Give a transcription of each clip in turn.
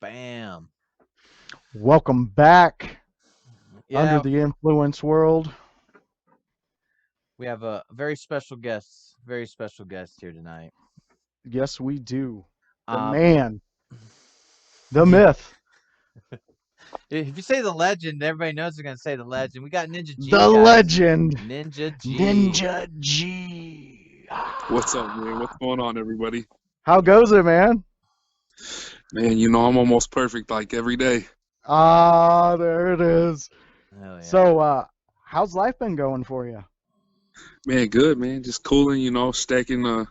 Bam. Welcome back, Under Yeah, the Influence World. we have a very special guest here tonight. Yes, we do. The Um, man, the yeah, myth, if you say the legend, everybody knows they're gonna say the legend. We got Ninja G, the guys. legend, Ninja G. NinJa G. What's up, man? What's going on, everybody? How goes it, man? Man, I'm almost perfect like every day. Ah, there it is. Hell yeah. So, how's life been going for you? Man, good, man. Just cooling, stacking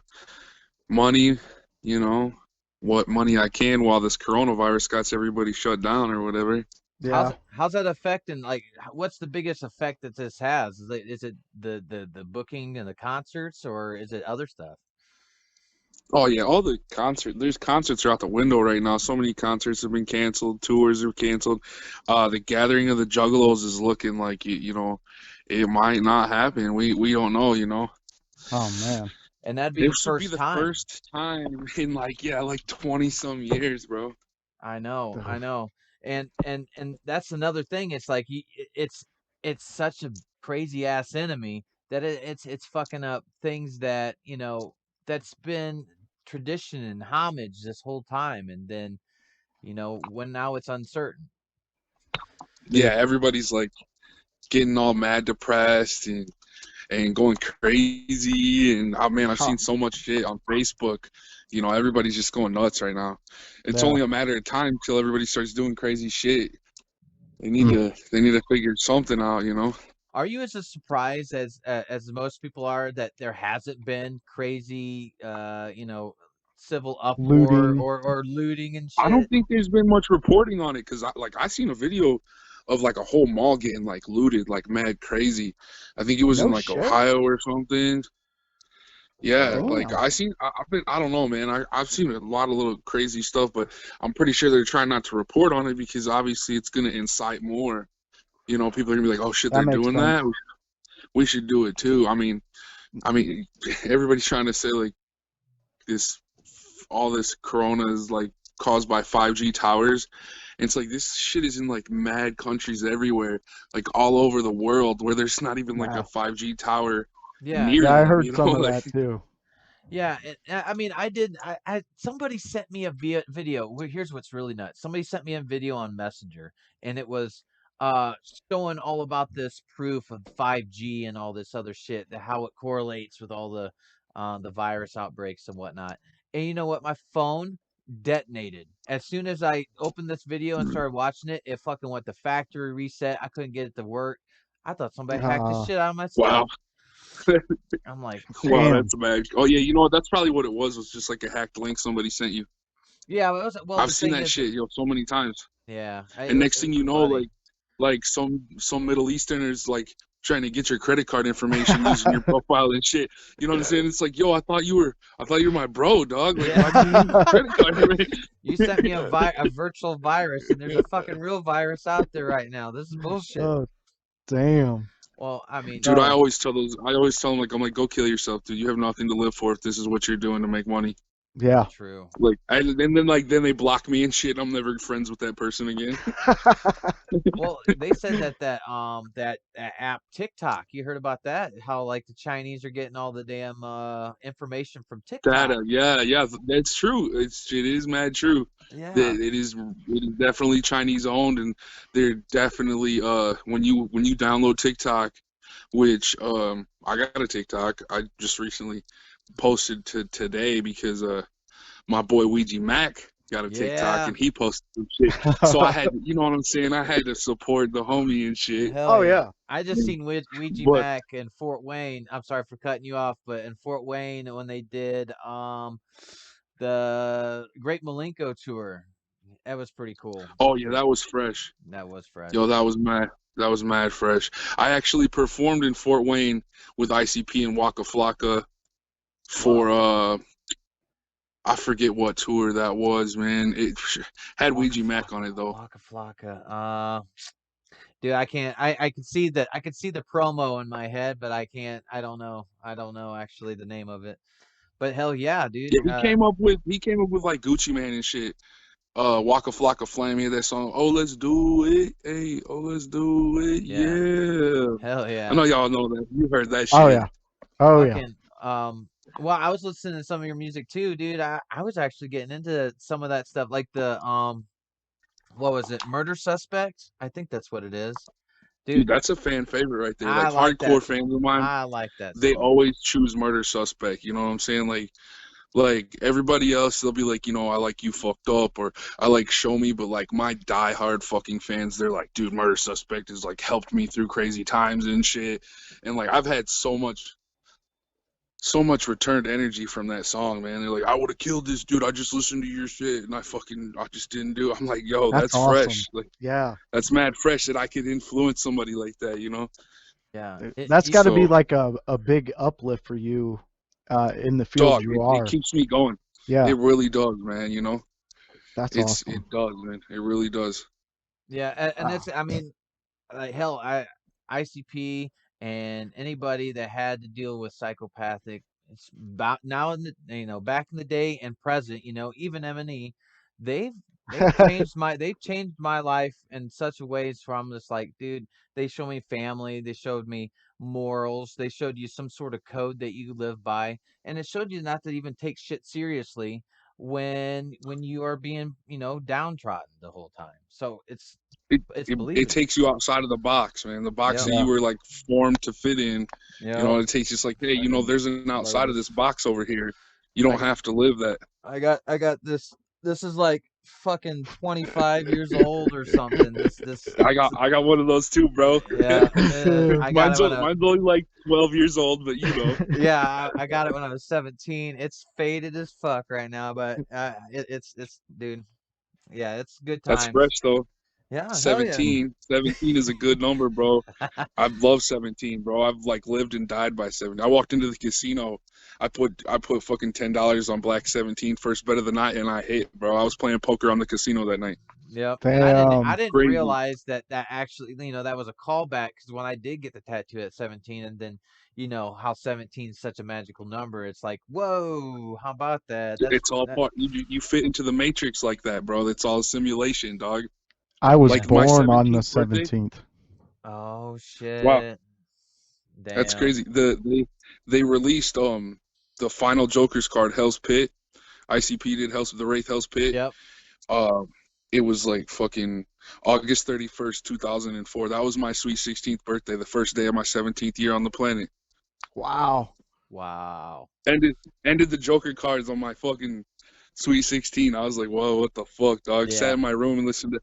money, you know, what money I can while this coronavirus got everybody shut down or whatever. Yeah, How's that affecting? Like, what's the biggest effect that this has? Is it the booking and the concerts, or is it other stuff? Oh yeah, there's concerts are out the window right now. So many concerts have been canceled, tours are canceled. The gathering of the juggalos is looking like it might not happen. We don't know. oh man. And that'd be the This would be first the time. first time in like 20 some years, bro. I know, and that's another thing. It's like it's such a crazy ass enemy that it's fucking up things that that's been tradition and homage this whole time, and then when now it's uncertain. Yeah, everybody's like getting all mad depressed and going crazy, and oh man, I've Huh. seen so much shit on Facebook. Everybody's just going nuts right now. It's Yeah. only a matter of time till everybody starts doing crazy shit. They need Hmm. to figure something out. Are you as surprised as most people are that there hasn't been crazy, civil uproar Looting. or looting and I don't shit? think there's been much reporting on it because I seen a video of like a whole mall getting like looted like mad crazy. I think it was in No like shit. Ohio or something. Yeah, Whoa. like Damn. I don't know, man. I've seen a lot of little crazy stuff, but I'm pretty sure they're trying not to report on it because obviously it's gonna incite more. People are gonna be like, oh shit, That they're makes doing sense. that. We should do it too. I mean, everybody's trying to say like this, all this corona is like caused by 5G towers. And it's like this shit is in like mad countries everywhere, like all over the world, where there's not even like a Wow. 5G tower Yeah, near Yeah, I them. heard some of Like that too. yeah. I mean, somebody sent me a video. Here's what's really nuts. Somebody sent me a video on Messenger, and it was uh showing all about this proof of 5G and all this other shit, how it correlates with all the virus outbreaks and whatnot. And you know what? My phone detonated as soon as I opened this video and started watching it. It fucking went to factory reset. I couldn't get it to work. I thought somebody hacked the Uh, shit out of my wow. stuff. I'm like, Wow, shit. damn. that's mad. Oh yeah, you know what? That's probably what it was just like a hacked link somebody sent you. Yeah, well, I've the seen thing that is, shit, so many times. yeah, And next it thing was you know, funny. like some Middle Easterners like trying to get your credit card information using your profile and shit. You know what I'm saying? It's like, yo, I thought you were my bro, dog. Like, Yeah, why do you need my credit card you sent me information? a virtual virus, and there's a fucking real virus out there right now. This is bullshit. Oh, damn. Well, I mean, Dude, Oh, I always tell them like, I'm like, go kill yourself, dude. You have nothing to live for if this is what you're doing to make money. yeah. true. Like, and then they block me and shit. And I'm never friends with that person again. Well, they said that app TikTok. You heard about that? How like the Chinese are getting all the damn information from TikTok. Data, yeah, that's true. It is mad true. That Yeah. it is definitely Chinese owned, and they're definitely when you download TikTok, which I got a TikTok. I just recently posted to today because my boy Ouija Mac got a TikTok Yeah. and he posted some shit. So I had to, you know what I'm saying? I had to support the homie and shit. Hell Oh yeah. yeah. I just seen Ouija But Mac in Fort Wayne. I'm sorry for cutting you off, but in Fort Wayne when they did the Great Malenko tour, that was pretty cool. oh yeah, that was fresh. That was Yo, fresh. that was mad. That was mad fresh. I actually performed in Fort Wayne with ICP and Waka Flocka for Whoa. I forget what tour that was, man. It had Waka Ouija Mac Flocka. on it though. Waka Flocka. Dude, I can't. I could see that. I could see the promo in my head, but I can't. I don't know. I don't know actually the name of it. But hell yeah, dude. Yeah, he came up with like Gucci Man and shit. Waka Flocka Flame, hear that song? Oh, let's do it, hey, oh, let's do it, Yeah. yeah. Hell I yeah. know y'all know that. You heard that Oh shit. yeah. Oh yeah. Fucking well, I was listening to some of your music too, dude. I was actually getting into some of that stuff, like the what was it? Murder Suspect? I think that's what it is. Dude, Dude, that's a fan favorite right there. I Like like that hardcore song. fans of mine, I like that they song. always choose Murder Suspect. You know what I'm saying? Like everybody else, they'll be like, I like You Fucked Up or I like Show Me, but like my diehard fucking fans, they're like, dude, Murder Suspect has like helped me through crazy times and shit. And like I've had so much returned energy from that song, man. They're like, I would have killed this dude. I just listened to your shit and I just didn't do it. I'm like, yo, That's that's awesome. fresh. Like Yeah. that's mad fresh that I could influence somebody like that. Yeah. It That's got to be So like a big uplift for you in the field dog, you it are. keeps me going. Yeah. It really does, man. That's It awesome. does, man. It really does. yeah, and Ah. it's I mean, like hell, ICP and anybody that had to deal with psychopathic, it's about now in the back in the day and present, even M&E, they've they've changed my life in such a ways from this like, dude, they show me family, they showed me morals, they showed you some sort of code that you live by, and it showed you not to even take shit seriously when you are being, downtrodden the whole time. So It, it's it believable. takes you outside of the box, man. The box Yep. that Yeah. you were like formed to fit in. Yep. It takes just like, hey, Fucking there's an outside of lotus. this box over here. You I don't got have to live that. I got this. This is like fucking 25 years old or something. I got one of those too, bro. Yeah. I got it Mine's only like 12 years old, but yeah, I got it when I was 17. It's faded as fuck right now, but it's dude. Yeah, it's good that's fresh times. though. Yeah, hell yeah. 17 is a good number, bro. I love 17, bro. I've like lived and died by 17. I walked into the casino. I put fucking $10 on Black 17 first bet of the night, and I hit, bro. I was playing poker on the casino that night. Yep, and I Damn. didn't Crazy. realize that actually, that was a callback because when I did get the tattoo at 17, and then how 17 is such a magical number, it's like, whoa, how about that? It's all That, part. You fit into the matrix like that, bro. It's all a simulation, dog. I was yeah. Like my born on the 17th birthday. 17th. Oh Wow, shit, that's damn. crazy. They released the final Joker's card, Hell's Pit. ICP did the Wraith Hell's Pit. Yep. Um, it was like fucking August 31st, 2004. That was my sweet 16th birthday, the first day of my 17th year on the planet. Wow. Wow. Ended the Joker cards on my fucking sweet 16. I was like, whoa, what the fuck, dog? Sat Yeah. in my room and listened to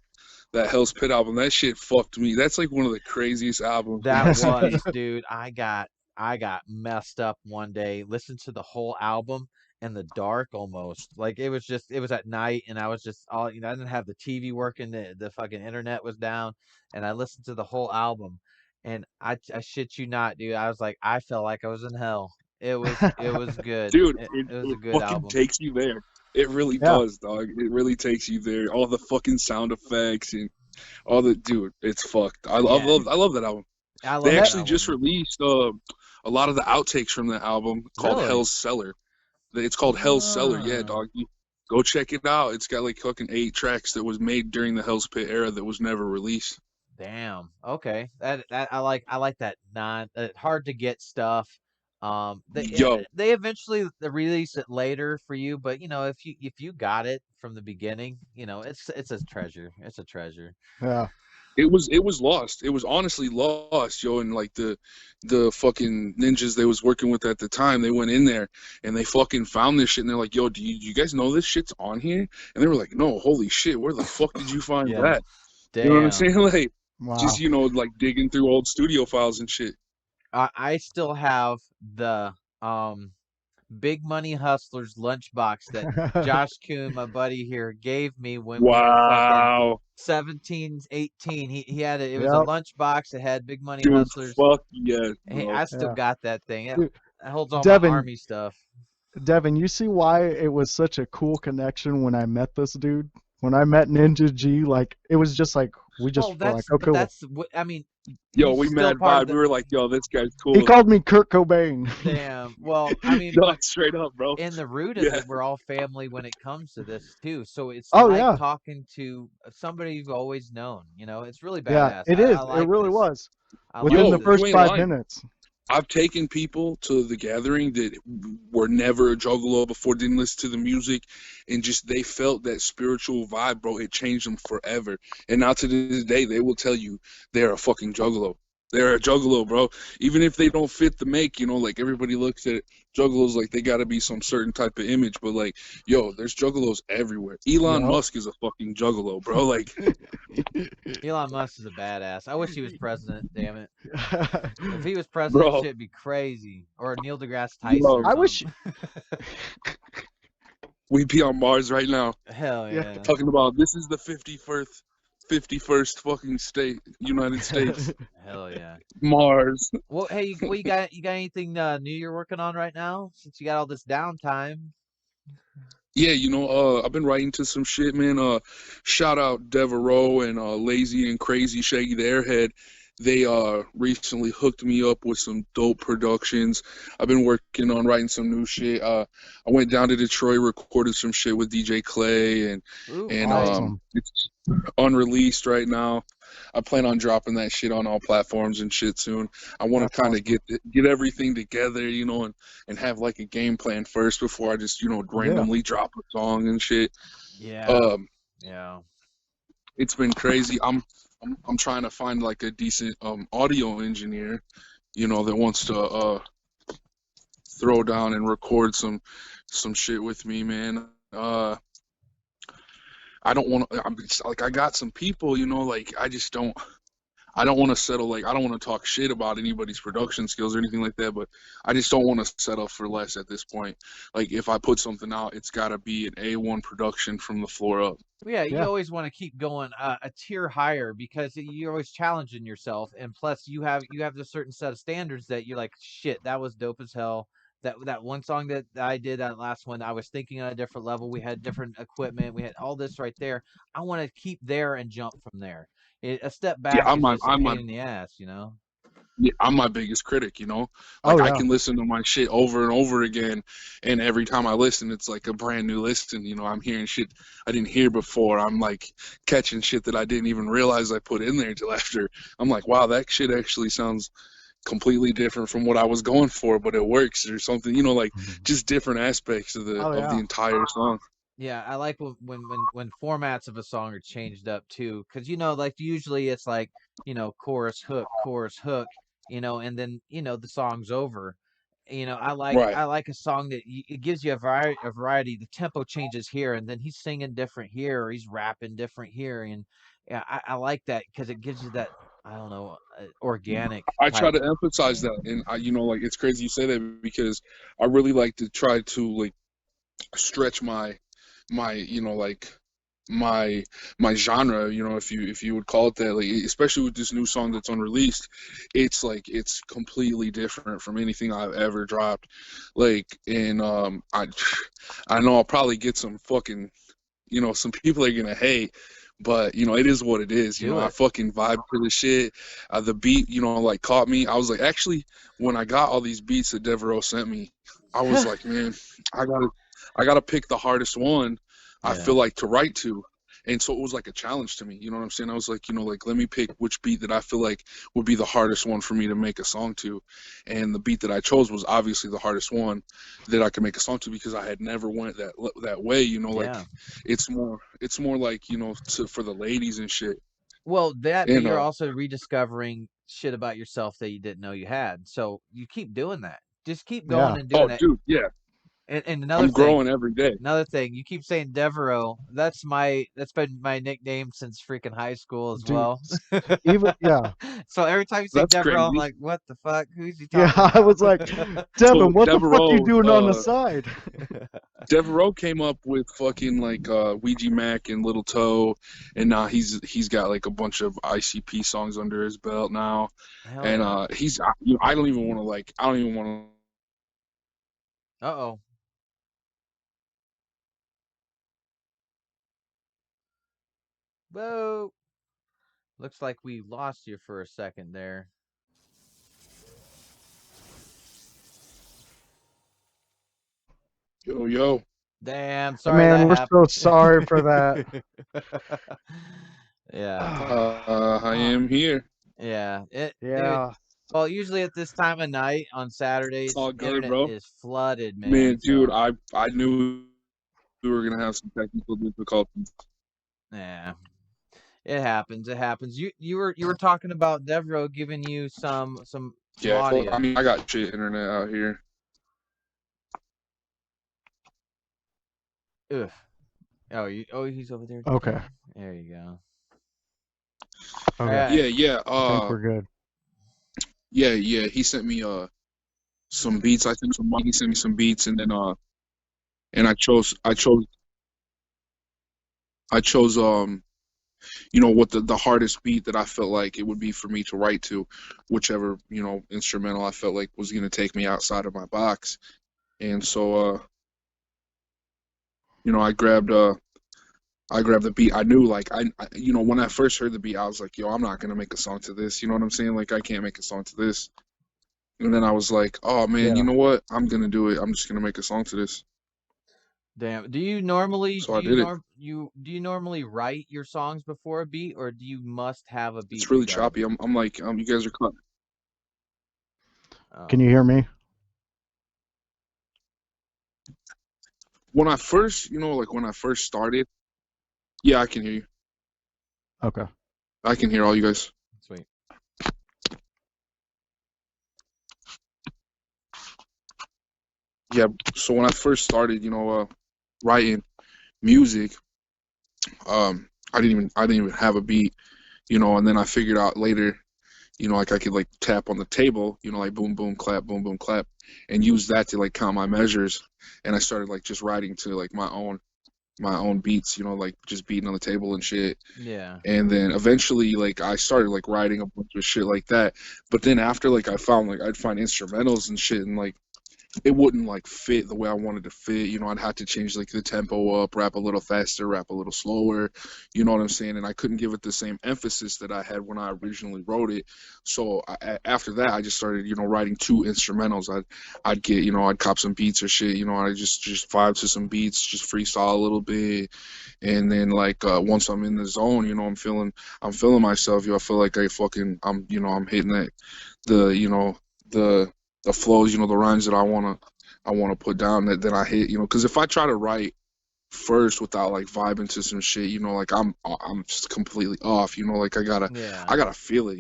that Hell's Pit album. That shit fucked me. That's like one of the craziest albums from That was, ICP. dude. I got messed up one day. Listened to the whole album in the dark almost. Like it was at night and I was just all I didn't have the TV working, the fucking internet was down, and I listened to the whole album, and I shit you not, dude. I was like I felt like I was in hell. It was good. Dude, It was it a good fucking album. takes you there. It really Yeah. does, dog. It really takes you there. All the fucking sound effects and all the dude, it's fucked. Yeah. I love that album. I They love that actually just album. released a lot of the outtakes from that album called Really? Hell's Cellar. It's called Hell's Cellar, yeah, Ah. dog. Go check it out. It's got like fucking 8 tracks that was made during the Hell's Pit era that was never released. Damn. Okay. That I like that hard to get stuff. Yo, They eventually release it later for you, but if you got it from the beginning, it's a treasure. It's a treasure. Yeah. it was lost. It was honestly lost, yo. And like the fucking ninjas they was working with at the time, they went in there and they fucking found this shit, and they're like, "Yo, do you guys know this shit's on here?" And they were like, "No, holy shit, where the fuck did you find Yeah. that?" You know what I'm Damn. saying? Like just Wow. like digging through old studio files and shit. I still have the Big Money Hustlers lunchbox that Josh Kuhn, my buddy here, gave me when we were fucking Wow, 17, 18. He had it. It was a Yep. lunchbox that had Big Money dude, Hustlers. fuck yes, Hey, bro. I still Yeah. got that thing. It Dude, holds all my Devin, army stuff. Devin, you see why it was such a cool connection when I met this dude? When I met Ninja G, like it was just like We Well, just were like, that's oh, but cool. that's what I mean. Yo, He's we still mad part of vibe. We the were like, yo, this guy's He cool. called me Kurt Cobain. damn. Well, I mean, No, but straight up, bro. in the root of Yeah, it, we're all family when it comes to this too. So it's Oh like yeah, talking to somebody you've always known. It's really yeah. badass. It I is. It like really this. was. I like Within the yo, this. you first ain't five lying. minutes. I've taken people to the gathering that were never a juggalo before, didn't listen to the music, and just they felt that spiritual vibe, bro. It changed them forever. And now to this day, they will tell you they're a fucking juggalo. They're a juggalo, bro. Even if they don't fit the make, like everybody looks at juggalos like they got to be some certain type of image, but like, yo, there's juggalos everywhere. Elon Yup. Musk is a fucking juggalo, bro. Like, Elon Musk is a badass. I wish he was president. Damn it. If he was president, bro, shit'd be crazy. Or Neil deGrasse Tyson or yo, I wish. something. we'd be on Mars right now. Hell Yeah. yeah. Talking about this is the 51st fucking state, United States, Hell yeah. Mars. Well, hey, what you got anything new you're working on right now? Since you got all this downtime. Yeah, I've been writing to some shit, man. Shout out Devereaux and Lazy and Crazy Shaggy the Airhead. They recently hooked me up with some dope productions. I've been working on writing some new shit. I went down to Detroit, recorded some shit with DJ Clay, and Ooh, and tight. Awesome. it's unreleased right now. I plan on dropping that shit on all platforms and shit soon. I want to That's kind of awesome. get everything together, and have like a game plan first before I just Yeah. randomly drop a song and shit. Yeah. Um, Yeah. it's been crazy. I'm trying to find like a decent audio engineer, that wants to throw down and record some shit with me, man. I don't want to. Like I got some people, like I don't want to settle, like I don't want to talk shit about anybody's production skills or anything like that, but I just don't want to settle for less at this point. Like if I put something out, it's got to be an A1 production from the floor up. Well, yeah, you Yeah. always want to keep going a tier higher because you're always challenging yourself, and plus you have this certain set of standards that you're like, shit, that was dope as hell. That one song that I did, that last one, I was thinking on a different level. We had different equipment, we had all this right there. I want to keep there and jump from there. A step Yeah, back is just a pain in the ass. yeah, I'm my biggest critic. Oh Like I yeah. can listen to my shit over and over again, and every time I listen, it's like a brand new listen. I'm hearing shit I didn't hear before. I'm like catching shit that I didn't even realize I put in there until after. I'm like, wow, that shit actually sounds completely different from what I was going for, but it works or something. Like just different aspects of the Oh of the yeah. entire song. Yeah, I like when formats of a song are changed up too, because like usually it's like chorus hook, and then the song's over. I like Right. I like a song that it gives you a variety. The tempo changes here, and then he's singing different here, or he's rapping different here, and yeah, I like that because it gives you that, I don't know, organic I try type. to emphasize that, and like it's crazy you say that because I really like to try to like stretch my like my my genre, if you would call it that, like especially with this new song that's unreleased. It's like it's completely different from anything I've ever dropped, like, and I know I'll probably get some fucking, some people are gonna hate, but it is what it is. Do I it. fucking vibe to the shit. The beat, like caught me. I was like, actually, when I got all these beats that Devereaux sent me, I was like, man, I gotta, I gotta pick the hardest one. I Yeah. feel like to write to. And so it was like a challenge to me. You know what I'm saying? I was like, like let me pick which beat that I feel like would be the hardest one for me to make a song to. And the beat that I chose was obviously the hardest one that I could make a song to because I had never went that way. Like Yeah. it's more like for the ladies and shit. Well, but And you're also rediscovering shit about yourself that you didn't know you had. So you keep doing that. Just keep Yeah. going and doing oh, that. dude, yeah, And I'm growing every day. another thing, you keep saying Devereaux. That's been my nickname since freaking high school as Dude. well. Even yeah. So every time you say That's Devereaux, I'm crazy. like, what the fuck? Who's he Yeah. talking I about? was like, So Devin, what the fuck you doing on the side? Devereaux came up with fucking like Ouija Mac and Little Toe, and now he's got like a bunch of ICP songs under his belt now, Hell and yeah. I don't even want to like I don't even want Uh-oh. Whoa. Looks like we lost you for a second there. Yo, yo. Damn, Hey, sorry man, that we're so sorry for that. happened. Yeah, I am here. yeah. Dude. Yeah. Well, usually at this time of night on It's Saturdays, all good, internet bro. is flooded, man. Man, dude, So, I knew we were gonna have some technical difficulties. yeah, it happens. It happens. You were talking about Devro giving you some Yeah, I audio. mean, I got shit internet out here. Ugh. Oh, he's over there Okay. talking. There you go. All Okay. right. Yeah, yeah. I think we're good. Yeah. He sent me some beats. I think some he sent me some beats, and then and I chose you know what the hardest beat that I felt like it would be for me to write to, whichever instrumental I felt like was gonna take me outside of my box, and so I grabbed the beat. I knew like when I first heard the beat, I was like, yo, I'm not gonna make a song to this. You know what I'm saying? Like I can't make a song to this. And then I was like, oh man, you Yeah. know what? I'm gonna do it. I'm just gonna make a song to this. Damn. Do you normally So I did it. do you normally write your songs before a beat, or do you must have a beat It's really choppy. regardless? I'm like, you guys are cut. Can Oh, you hear me? When I first, like when I first started, yeah, I can hear you. Okay. I can hear all you guys. sweet. Yeah. So when I first started, writing music, I didn't even have a beat, and then I figured out later, like I could like tap on the table, like boom boom clap, and use that to like count my measures, and I started like just writing to like my own beats, like just beating on the table and shit. Yeah. And then eventually like I started like writing a bunch of shit like that. But then after like I found like I'd find instrumentals and shit, and like it wouldn't like fit the way I wanted to fit. I'd have to change like the tempo up, rap a little faster, rap a little slower. You know what I'm saying? And I couldn't give it the same emphasis that I had when I originally wrote it. So after that, I just started, writing two instrumentals. I'd get, I'd cop some beats or shit. I just vibe to some beats, just freestyle a little bit, and then like once I'm in the zone, I'm feeling myself. I feel like I'm hitting that the the the flows, the rhymes that I wanna put down that I hit, because if I try to write first without like vibing to some shit, like I'm just completely off, like I gotta Yeah. I gotta feel it,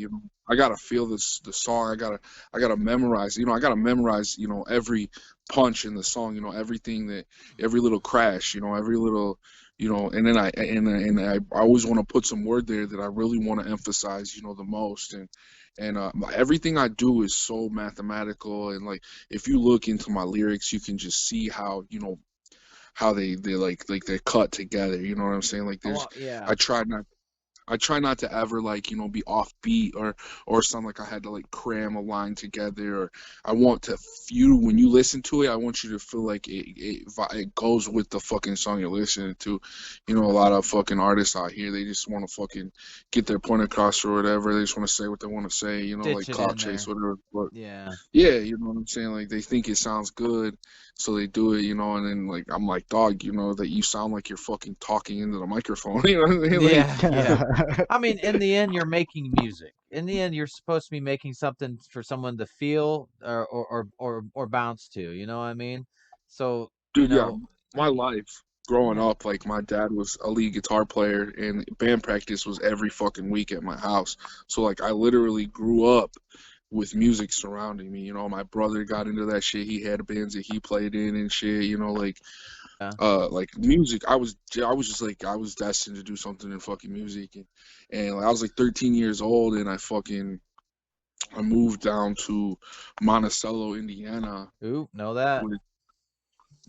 I gotta feel the song, I gotta memorize, I gotta memorize, every punch in the song, every little crash, every little, and then I always want to put some word there that I really want to emphasize, the most, and everything I do is so mathematical, and like if you look into my lyrics, you can just see how how they like they're cut together. You know what I'm saying? Like Oh, there's well, yeah. I try not I try not to ever like be offbeat or sound like I had to like cram a line together. Or I want to you when you listen to it, I want you to feel like it goes with the fucking song you're listening to. A lot of fucking artists out here, they just want to fucking get their point across or whatever. They just want to say what they want to say. Stitch Like it clout in chase, there. whatever. But Yeah. yeah, you know what I'm saying? Like they think it sounds good, so they do it, and then like I'm like, dog, that you sound like you're fucking talking into the microphone. You know what I mean? Like Yeah, yeah. I mean, in the end, you're making music. In the end, you're supposed to be making something for someone to feel or bounce to. You know what I mean? So, dude, yeah, my you, life growing yeah, up, like my dad was a lead guitar player, and band practice was every fucking week at my house. So like I literally grew up with music surrounding me. My brother got into that shit. He had bands that he played in and shit. yeah. Like music. I was just like I was destined to do something in fucking music, and like, I was like 13 years old, and I moved down to Monticello, Indiana. Ooh, know that. With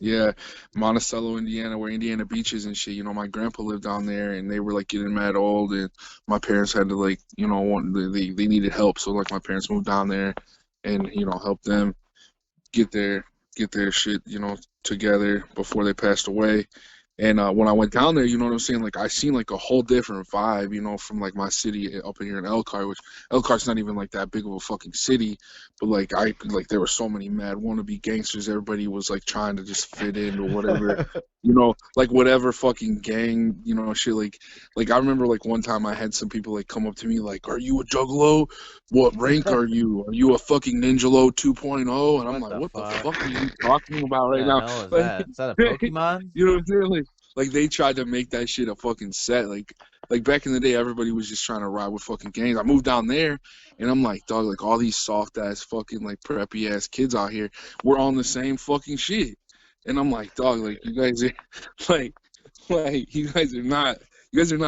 Yeah, Monticello, Indiana, where Indiana Beach is and shit. My grandpa lived down there, and they were like getting mad old, and my parents had to like, they needed help, so like my parents moved down there, and helped them get their get their shit, together before they passed away, And when I went down there, you know what I'm saying? Like, I seen like a whole different vibe, you know, from like my city up in here in Elkhart, which Elkhart's not even like that big of a fucking city, but like there were so many mad wannabe gangsters. Everybody was like trying to just fit in or whatever, you know, like whatever fucking gang, you know, shit. Like I remember like one time I had some people like come up to me like, "Are you a juggalo? What rank are you? Are you a fucking ninjalo 2.0?" And I'm What like, the "What the fuck? fuck are you talking about right The now?" hell is Like, that? Is that a Pokemon? you know what I'm saying? Like they tried to make that shit a fucking set. Like back in the day, everybody was just trying to ride with fucking gangs. I moved down there, and I'm like, dog, like all these soft ass fucking like preppy ass kids out here, we're on the same fucking shit. And I'm like, dog, like you guys are, like, like you guys are not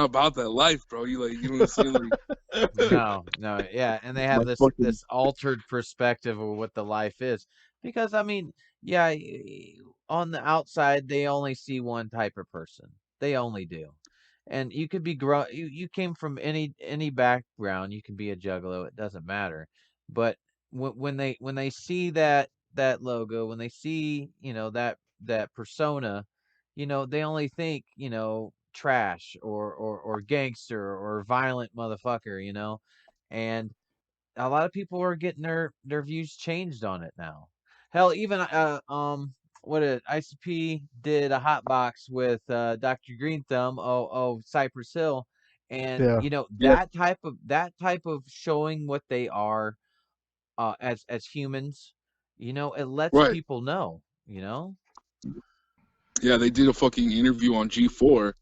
about that life, bro. You know what I'm saying? Like, No, no, yeah, and they have my this fucking altered perspective of what the life is. Because I mean, yeah, on the outside they only see one type of person. They only do. And you could be you came from any background, you can be a juggalo, it doesn't matter. But when they see that logo, when they see, that persona, they only think, trash or gangster or violent motherfucker, and a lot of people are getting their views changed on it now. Hell, even what did ICP did a hot box with Dr. Green Thumb, Cypress Hill, and Yeah. yeah, that type of showing what they are as humans, it lets right. people know, you know. Yeah, they did a fucking interview on G4,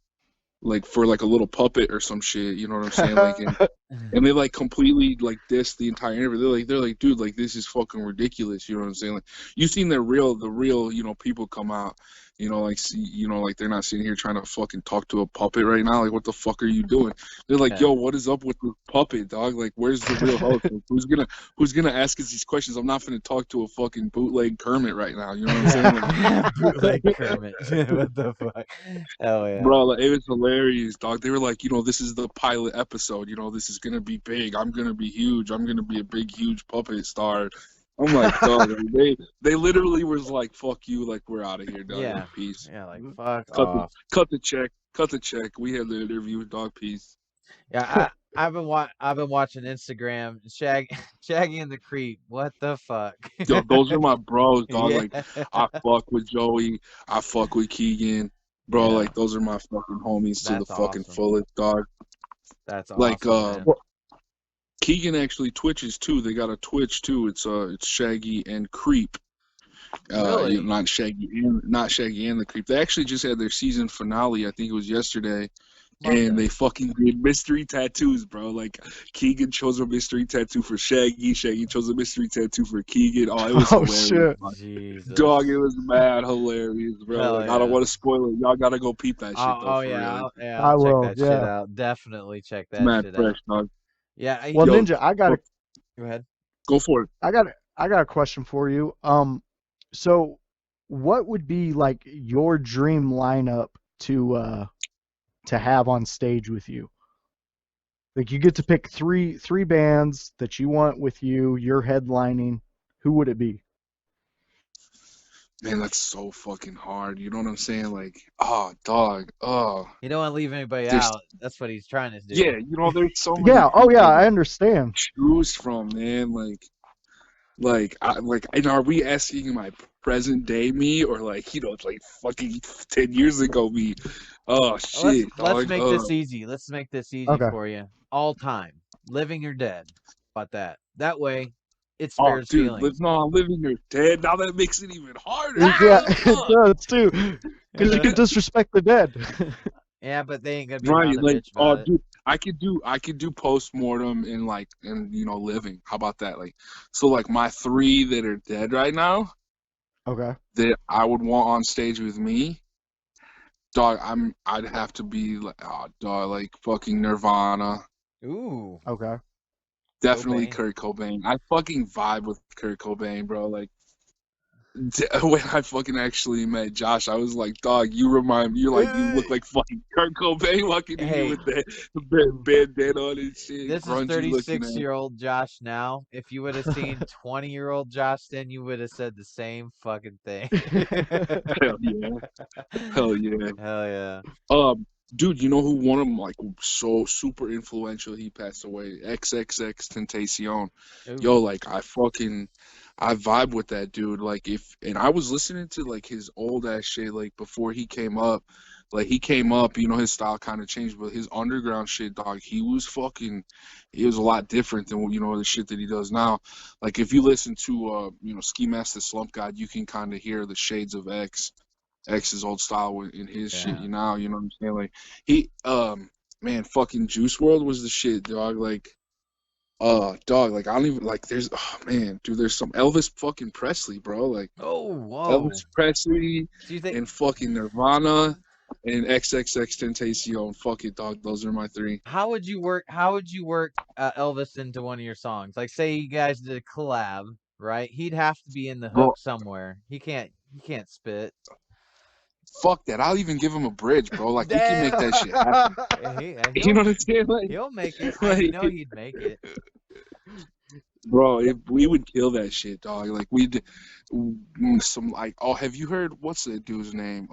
like for like a little puppet or some shit. You know what I'm saying? Like, and they like completely like diss the entire interview. They're like, dude, like this is fucking ridiculous. You know what I'm saying? Like, you've seen the real, people come out. Like see, like they're not sitting here trying to fucking talk to a puppet right now. Like, what the fuck are you doing? They're like, Yeah. yo, what is up with the puppet, dog? Like, where's the real host? Like, who's gonna ask us these questions? I'm not gonna talk to a fucking bootleg Kermit right now. You know what I'm saying? Bootleg Like, Kermit. What the fuck? Hell yeah. bro, like, it was hilarious, dog. They were like, this is the pilot episode. This is gonna be big. I'm gonna be huge. I'm gonna be a big, huge puppet star. I'm like, dog. Like, they literally was like, fuck you. Like, we're out of here, dog. Like, Yeah. peace. Yeah, like fuck Cut the off. cut the check. Cut the check. We had the interview, dog. Peace. Yeah, I've been watching Instagram. Shaggy and the Creep. What the fuck? Yo, those are my bros, dog. Yeah. Like, I fuck with Joey. I fuck with Keegan, bro. Yeah. Like, those are my fucking homies to the That's fucking awesome. fullest, dog. That's Like, awesome, man. Well, Keegan actually twitches too. They got a Twitch too. It's Shaggy and Creep. Really? Not Shaggy and the Creep. They actually just had their season finale. I think it was yesterday, Love and they them. fucking did mystery tattoos, bro. Like, Keegan chose a mystery tattoo for Shaggy. Shaggy chose a mystery tattoo for Keegan. Oh, it was oh hilarious, shit. Jesus. dog. It was mad hilarious, bro. Hell Like, I don't yeah. want to spoil it. Y'all gotta go peep that shit Oh, though, oh for yeah, real. It's yeah, I I'll check will. that shit Yeah. out. Definitely check that mad shit fresh, out. dog. Yeah, Well, Yo, Ninja, go, go ahead. go for it. I got a question for you. So what would be like your dream lineup to have on stage with you? Like you get to pick three bands that you want with you, you're headlining. Who would it be? Man, that's so fucking hard. You know what I'm saying? Like, oh, dog. Oh, You don't want to leave anybody there's, out. That's what he's trying to do. yeah, there's so many Yeah, oh yeah, people to I understand. choose from, man. And are we asking my present day me or like, it's like fucking 10 years ago me? Oh, Let's shit, let's dog. make this easy. Let's make this easy Okay. for you. All time, living or dead. How about that? That way, it Oh, spares dude, feelings. living or dead. Now that makes it even harder, Yeah, dog. it does too. Because you could disrespect the dead. Yeah, but they ain't gonna be Right, around to like, bitch oh, about it. dude, I could do post-mortem in living. How about that? Like, so like my three that are dead right now Okay. that I would want on stage with me, dog. I'd have to be like, oh, dog, like fucking Nirvana, Ooh, Okay. definitely Cobain. Kurt Cobain. I fucking vibe with Kurt Cobain, bro. Like, When I fucking actually met Josh, I was like, dog, you look like fucking Kurt Cobain walking to you Hey, with the bandana on and shit, this is grungy looking 36-year-old Josh now. If you would have seen 20-year-old Josh then, you would have said the same fucking thing. hell yeah, hell yeah. Hell yeah. Um, dude, you know who one of them like so super influential? He passed away. XXX Tentacion. Yo, Ooh, like I vibe with that dude. Like and I was listening to like his old ass shit like before he came up. Like he came up, his style kind of changed, but his underground shit, dog, he was a lot different than the shit that he does now. Like if you listen to Ski Master Slump God, you can kind of hear the shades of X's old style in his shit, yeah. you know what I'm saying? Like he man, fucking Juice World was the shit, dog. Like dog, like I don't even like there's oh man, dude, there's some Elvis fucking Presley, bro. Like Oh, whoa. Elvis Presley Do you think and fucking Nirvana and XXX Tentacion. Fuck it, dog. Those are my three. how would you work Elvis into one of your songs? Like say you guys did a collab, right? He'd have to be in the Bro, hook somewhere. He can't spit. fuck that. I'll even give him a bridge, bro. Like we can make Damn. that shit happen. You know He'll what I'm saying? Like he'll make it. You like know he'd make it. bro, if we would kill that shit, dog. Like we'd some like oh, have you heard what's that dude's name?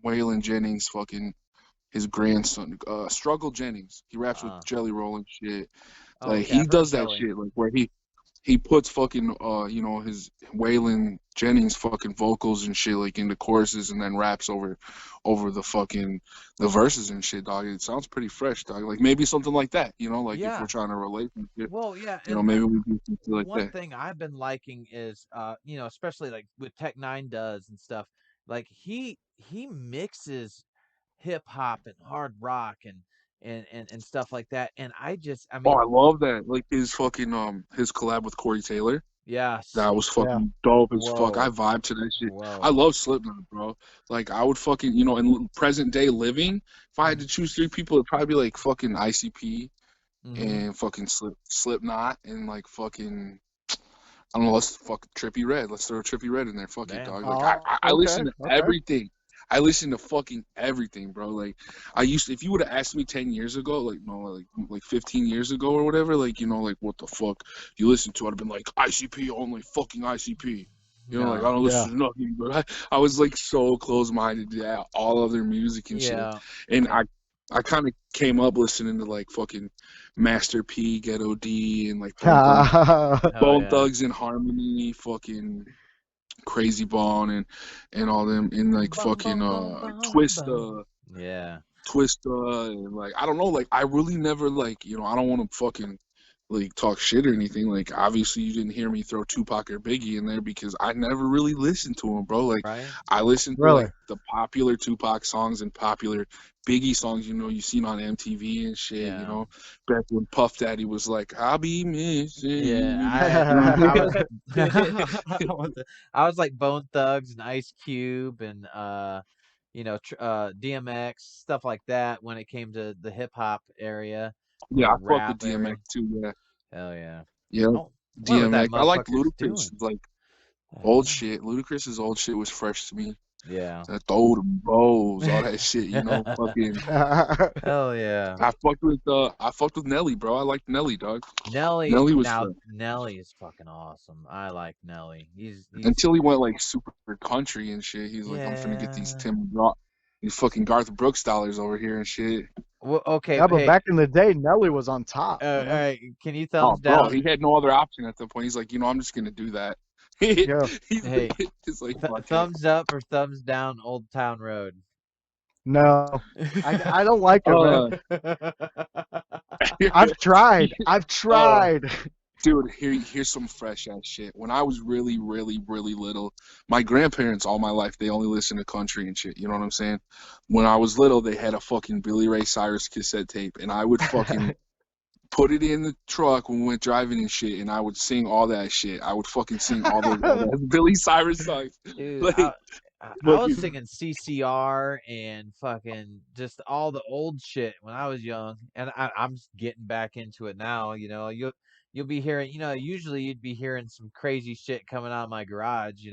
Waylon Jennings, fucking his grandson, Struggle Jennings. He raps with Uh, Jelly Roll and shit. oh, Like okay, he I've heard does that Jelly. shit, like where he puts fucking his Waylon Jennings fucking vocals and shit like into choruses and then raps over the verses and shit, dog. It sounds pretty fresh, dog. Like maybe something like that, like if we're Yeah. trying to relate and shit, Well, yeah, maybe we do something like one that. thing I've been liking is especially like with Tech Nine does and stuff, like he mixes hip hop and hard rock and stuff like that. And I Oh, mean, I love that. Like his collab with Corey Taylor. yes. That was Yeah. fucking dope as fuck. I Whoa. vibe to that shit. I Whoa. love Slipknot, bro. Like I would fucking, in present day living, if I had Mm-hmm. to choose three people, it'd probably be like fucking ICP Mm-hmm. and fucking Slipknot and like fucking I don't know, let's fuck Trippy Red. Let's throw Trippy Red in there. Fuck it, Damn. dog. Like Oh, I okay, listen to okay. everything. I listen to fucking everything, bro. Like if you would have asked me 10 years ago, like no, like 15 years ago or whatever, like like what the fuck you listen to, I'd have been like ICP only, fucking ICP. Like I No. don't Yeah. listen to nothing, but I was like so close minded to all other music and shit. Yeah. And I kind of came up listening to like fucking Master P, Ghetto D, and like Hell Bone yeah. Thugs in Harmony, fucking Crazy Bone, and all them, and like Bum fucking bum bum bum bum. Twista, Yeah. and like I don't know, like I really never like I don't want to fucking like talk shit or anything. Like obviously you didn't hear me throw Tupac or Biggie in there because I never really listened to them, bro. Like Right. I listened to Really? like the popular Tupac songs and popular Biggie songs, you seen on MTV and shit. Yeah. Back when Puff Daddy was like, "I'll be missing Yeah, you," I you know I what was I was like Bone Thugs and Ice Cube and DMX stuff like that when it came to the hip hop area Yeah, or I fuck with rap DMX area. too. Yeah, Hell yeah. yeah, I wonder what that DMX. I like motherfucker's Ludacris. doing. Like The old hell? shit. Ludacris's old shit was fresh to me. Yeah. Throw them bows, all that shit. Fucking. Hell yeah. I fucked with Nelly, bro. I like Nelly, dog. Nelly Nelly was now fresh Nelly is fucking awesome. I like Nelly. He's until he went like super country and shit. He's like, I'm finna get these yeah. these fucking Garth Brooks dollars over here and shit. Well, okay, Yeah, but hey, back in the day, Nelly was on top, all man. right, can you Oh, thumbs bro, he down? had no other option at the point. He's like, I'm just gonna do that. he's Yeah. like, Hey, he's like, fuck it. thumbs up or thumbs down Old Town Road? No, I don't like it, man. Uh, I've tried. I've uh, tried. dude, here's some fresh ass shit. When I was really, really, really little, my grandparents all my life they only listened to country and shit. You know what I'm saying? When I was little, they had a fucking Billy Ray Cyrus cassette tape, and I would fucking put it in the truck when we went driving and shit, and I would sing all that shit. I would fucking sing all that Billy Cyrus songs, Dude, like I was fucking singing CCR and fucking just all the old shit when I was young, and I'm just getting back into it now. You'll be hearing, usually you'd be hearing some crazy shit coming out of my garage,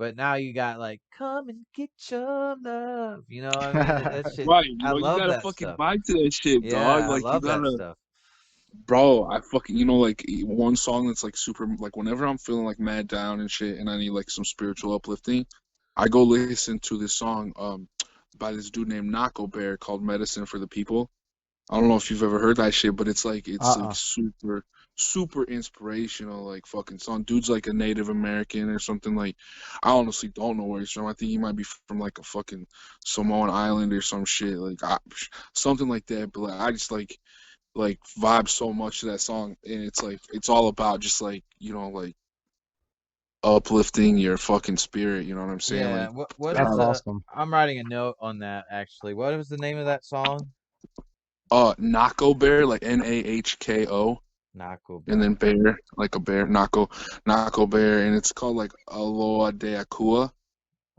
But now you got like, come and get your love. You know, what I mean, that shit. Right, I you love gotta that fucking stuff. vibe to that shit, dog. Yeah, I Like you love that gotta, stuff. bro. I fucking, like one song that's like super, like whenever I'm feeling like mad down and shit, and I need like some spiritual uplifting, I go listen to this song, by this dude named Nako Bear called "Medicine for the People." I don't know if you've ever heard that shit, but it's like Uh-uh. super inspirational, like fucking song. Dude's like a Native American or something. Like I honestly don't know where he's from. I think he might be from like a fucking Samoan island or some shit, something like that. But like, I just like vibe so much to that song, and it's like it's all about just like like uplifting your fucking spirit. You know what I'm saying? Yeah. Like What is That's how awesome. I'm writing a note on that actually. What was the name of that song? Nako Bear, like Nahko. Nako And then Bear. bear, like a bear, Nako bear, and it's called like Aloha de Akua.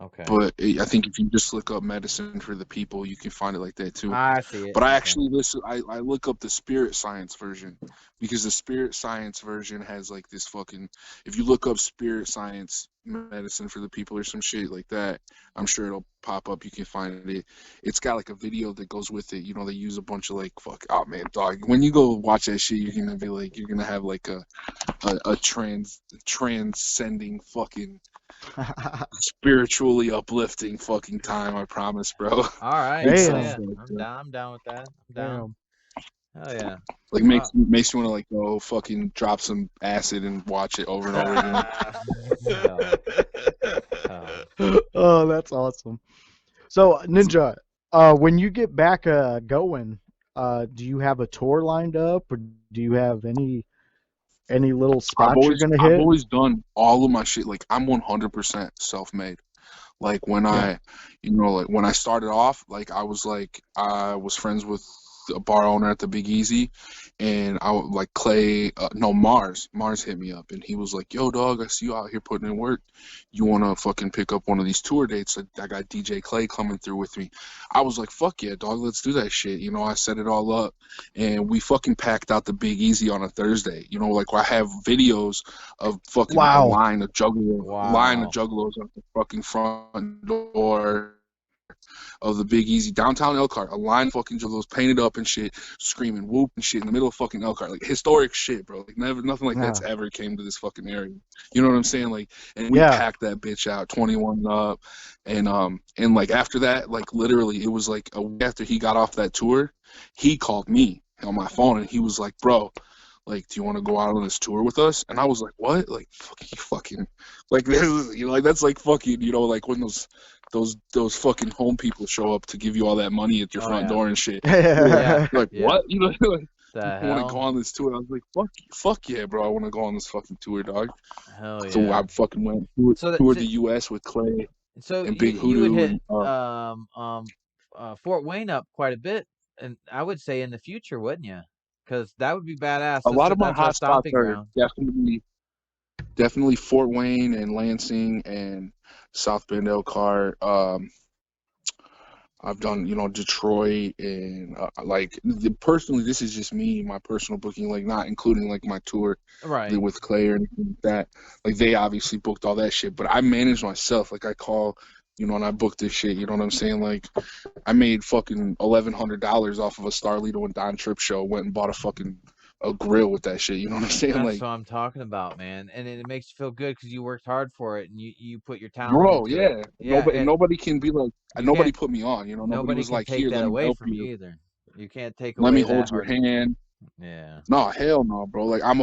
Okay. But I think if you just look up medicine for the people, you can find it like that too. I see it. But I Okay. actually listen. I look up the spirit science version because the spirit science version has like this fucking. If you look up spirit science medicine for the people or some shit like that, I'm sure it'll pop up. You can find it. It's got like a video that goes with it. They use a bunch of like fuck. Oh man, dog. When you go watch that shit, you're gonna be like, you're gonna have like a transcending fucking spiritually uplifting fucking time. I promise, bro. All right. It Hell sounds Damn. yeah. like I'm down. I'm down with that. I'm down. Damn. Hell yeah. like Wow. makes you want to like go fucking drop some acid and watch it over and over again. Hell. Hell. Oh, that's awesome. So, Ninja, when you get back going, do you have a tour lined up, or do you have any little I've spots you're always gonna I've hit? always done all of my shit. Like I'm 100% self-made. Like when Yeah. like when I started off, I was friends with a bar owner at the Big Easy, and I would like Clay, no Mars hit me up, and he was like, "Yo, dog, I see you out here putting in work. You wanna fucking pick up one of these tour dates? I got DJ Clay coming through with me." I was like, "Fuck yeah, dog, let's do that shit." I set it all up, and we fucking packed out the Big Easy on a Thursday. Like I have videos of fucking a Wow. line of Wow. juggalos at the fucking front door of the Big Easy downtown Elkhart, a line of fucking juggalos painted up and shit, screaming whoop and shit in the middle of fucking Elkhart, like historic shit, bro. Like never, nothing like that's Yeah. ever came to this fucking area. You know what I'm saying? Like, and we Yeah. packed that bitch out, 21 up, and like after that, like literally, it was like a week after he got off that tour, he called me on my phone and he was like, bro. Like, do you want to go out on this tour with us? And I was like, what? Like, fucking, like this is, like that's like fucking, like when those fucking home people show up to give you all that money at your Oh front yeah. door and shit. Yeah. You're like Yeah. what? Like, The I want to go hell. on this tour. I was like, fuck yeah, bro. I want to go on this fucking tour, dog. Hell So I yeah. fucking went So that toured the U.S. with Clay so and you Big you would Hoodoo hit and Fort Wayne up quite a bit, and I would say in the future, wouldn't you? Because that would be badass. a lot of my That's our hot spots stomping are ground. definitely Fort Wayne and Lansing and South Bend, Elkhart. I've done, Detroit and personally, this is just me, my personal booking, like not including like my tour Right. with Clay or anything like that. Like they obviously booked all that shit, but I manage myself. Like I call, and I book this shit. You know what I'm saying? Like I made fucking $1,100 off of a Starlito and Don Trip show. Went and bought a grill with that shit. You know what I'm saying? That's Like, what I'm talking about, man. And it makes you feel good because you worked hard for it and you put your talent bro, into it. yeah. Yeah. Nobody can be like, You nobody can't. put me on. Nobody Nobody was can like, take here, that let me away help from you you. either. You can't take Let me away that hold your hard. hand. Yeah. No, hell no, bro. Like I'm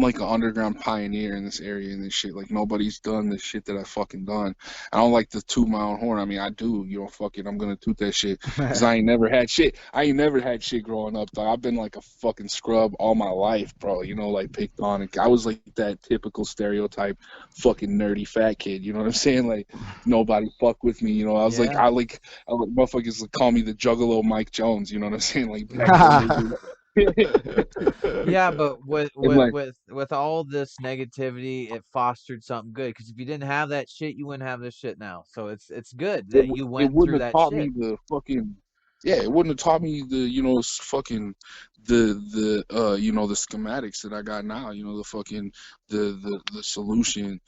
like an underground pioneer in this area and this shit. Like nobody's done this shit that I fucking done. I don't like to toot my own horn. I mean, I do. Fuck it. I'm gonna toot that shit because I ain't never had shit. I ain't never had shit growing up, dog. I've been like a fucking scrub all my life, bro. Like picked on. I was like that typical stereotype, fucking nerdy fat kid. You know what I'm saying? Like nobody fuck with me. I was like, Yeah. I like motherfuckers would call me the Juggalo Mike Jones. You know what I'm saying? Like back then. Yeah, but with And with like, with with all this negativity, it fostered something good. Because if you didn't have that shit, you wouldn't have this shit now. So it's good that you it went wouldn't through have that taught me shit. the fucking Yeah, it wouldn't have taught me the, fucking the schematics that I got now, the fucking the solution,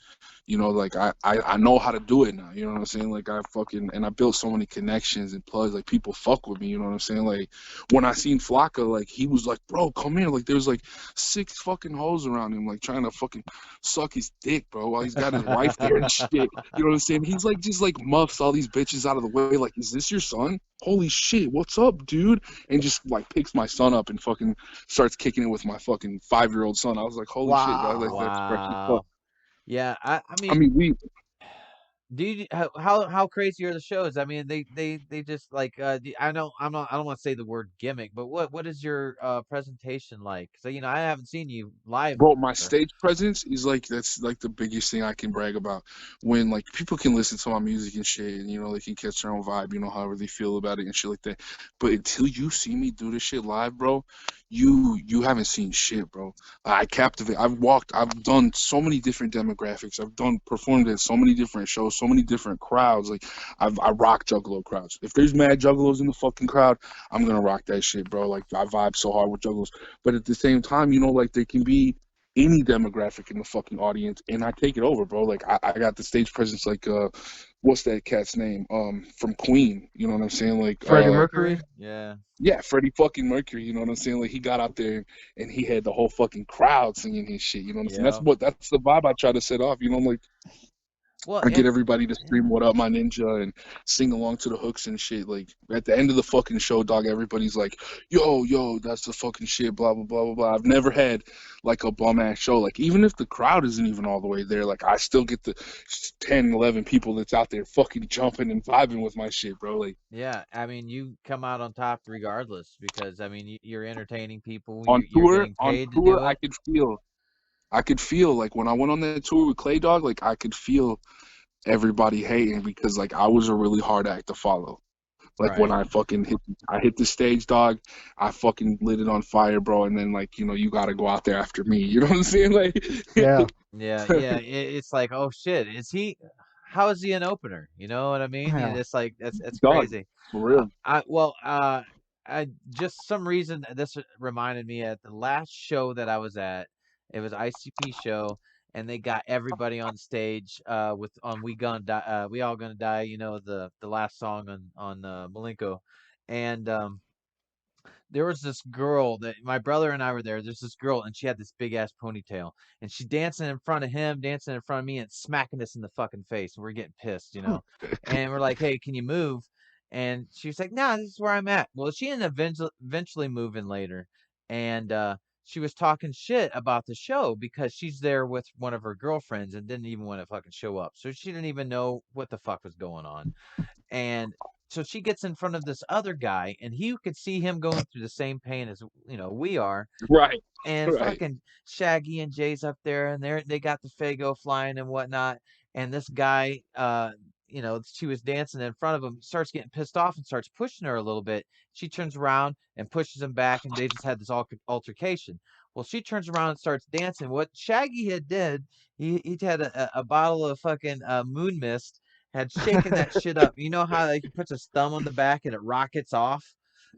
like I know how to do it now, you know what I'm saying? Like I fucking and I built so many connections and plugs, like people fuck with me, you know what I'm saying? Like when I seen Flocka, like he was like, bro, come here, like there's like 6 fucking hoes around him, like trying to fucking suck his dick, bro, while he's got his wife there and shit. You know what I'm saying? He's like just like muffs all these bitches out of the way, like, is this your son? Holy shit, what's up, dude? And just like picks my son up and fucking starts kicking it with my fucking 5-year-old son. I was like, holy shit, dog, like Wow. that's fresh as fuck. Wow. Yeah, I I mean, mean, we do you how crazy are the shows? I mean, they just like I know I don't want to say the word gimmick, but what is your presentation like? So I haven't seen you live Bro, my before. stage presence is like that's like the biggest thing I can brag about. When like people can listen to my music and shit, and they can catch their own vibe, however they feel about it and shit like that. But until you see me do this shit live, bro, you haven't seen shit, bro. I captivate. I've done so many different demographics. I've done performed at so many different shows, so many different crowds. Like I rock juggalo crowds. If there's mad juggalos in the fucking crowd, I'm gonna rock that shit, bro. Like I vibe so hard with juggalos. But at the same time, like they can be any demographic in the fucking audience, and I take it over, bro. Like I got the stage presence, like what's that cat's name? From Queen, you know what I'm saying? Like Freddie Mercury? Mercury? Yeah. yeah, Freddie fucking Mercury, you know what I'm saying? Like he got out there and he had the whole fucking crowd singing his shit, you know what I'm saying? Yeah. That's the vibe I try to set off, I'm like Well, I get and everybody to yeah. scream "What up, my ninja" and sing along to the hooks and shit. Like at the end of the fucking show, dog, everybody's like, "Yo, yo, that's the fucking shit." Blah blah blah blah blah. I've never had like a bum ass show. Like even if the crowd isn't even all the way there, like I still get the 10, 11 people that's out there fucking jumping and vibing with my shit, bro. Like Yeah, I mean, you come out on top regardless because I mean, you're entertaining people. on You're tour, getting on paid to tour, do it. I could feel like when I went on that tour with Clay Dog, like I could feel everybody hating because like I was a really hard act to follow. Like when Right. I hit the stage, dog, I fucking lit it on fire, bro. And then like you got to go out there after me. You know what I'm saying? Like, Yeah. Yeah, yeah. It's like, oh shit, is he? How is he an opener? You know what I mean? Yeah. It's like that's dog, crazy. for real. I just some reason this reminded me at the last show that I was at. It was ICP show, and they got everybody on stage with on We Gonna Die, We All Gonna Die. The last song on Malenko, and there was this girl that my brother and I were there. There's this girl, and she had this big ass ponytail, and she dancing in front of him, dancing in front of me, and smacking us in the fucking face. And we're getting pissed. And we're like, "Hey, can you move?" And she was like, "Nah, this is where I'm at." Well, she ended up eventually moving later, and she was talking shit about the show because she's there with one of her girlfriends and didn't even want to fucking show up. So she didn't even know what the fuck was going on. And so she gets in front of this other guy, and he could see him going through the same pain as we are. Right, And right. fucking Shaggy and Jay's up there, and they got the Fago flying and whatnot. And this guy, she was dancing in front of him, starts getting pissed off and starts pushing her a little bit. She turns around and pushes him back, and they just had this altercation. Well, she turns around and starts dancing. What Shaggy had did, he had a bottle of fucking Moon Mist, had shaken that shit up. You know how like he puts his thumb on the back and it rockets off,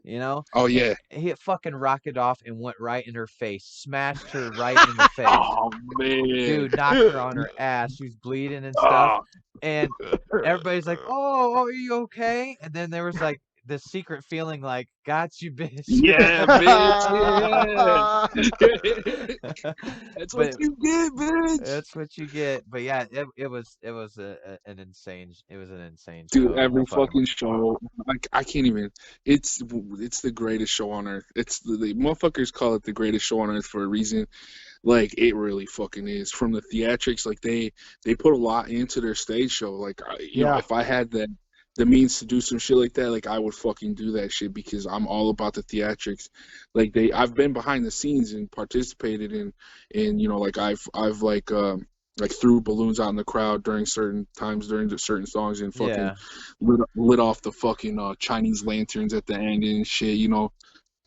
you know? Oh It, yeah. he fucking rocketed off and went right in her face, smashed her right in the face. Oh man. Dude knocked her on her ass. She was bleeding and stuff. Oh And everybody's like, "Oh, are you okay?" And then there was like this secret feeling like, "Got you, bitch." yeah, bitch. Yeah. That's what But you get, bitch. that's what you get. But yeah, it was an insane Dude, show. every Fucking fucking show, I can't even. It's the greatest show on earth. It's the motherfuckers call it the greatest show on earth for a reason. Like it really fucking is. From the theatrics, like they put a lot into their stage show. Like Yeah. if I had the means to do some shit like that, like I would fucking do that shit because I'm all about the theatrics. Like I've been behind the scenes and participated in like I've like threw balloons out in the crowd during certain times during the certain songs and fucking yeah, lit off the fucking Chinese lanterns at the end and shit.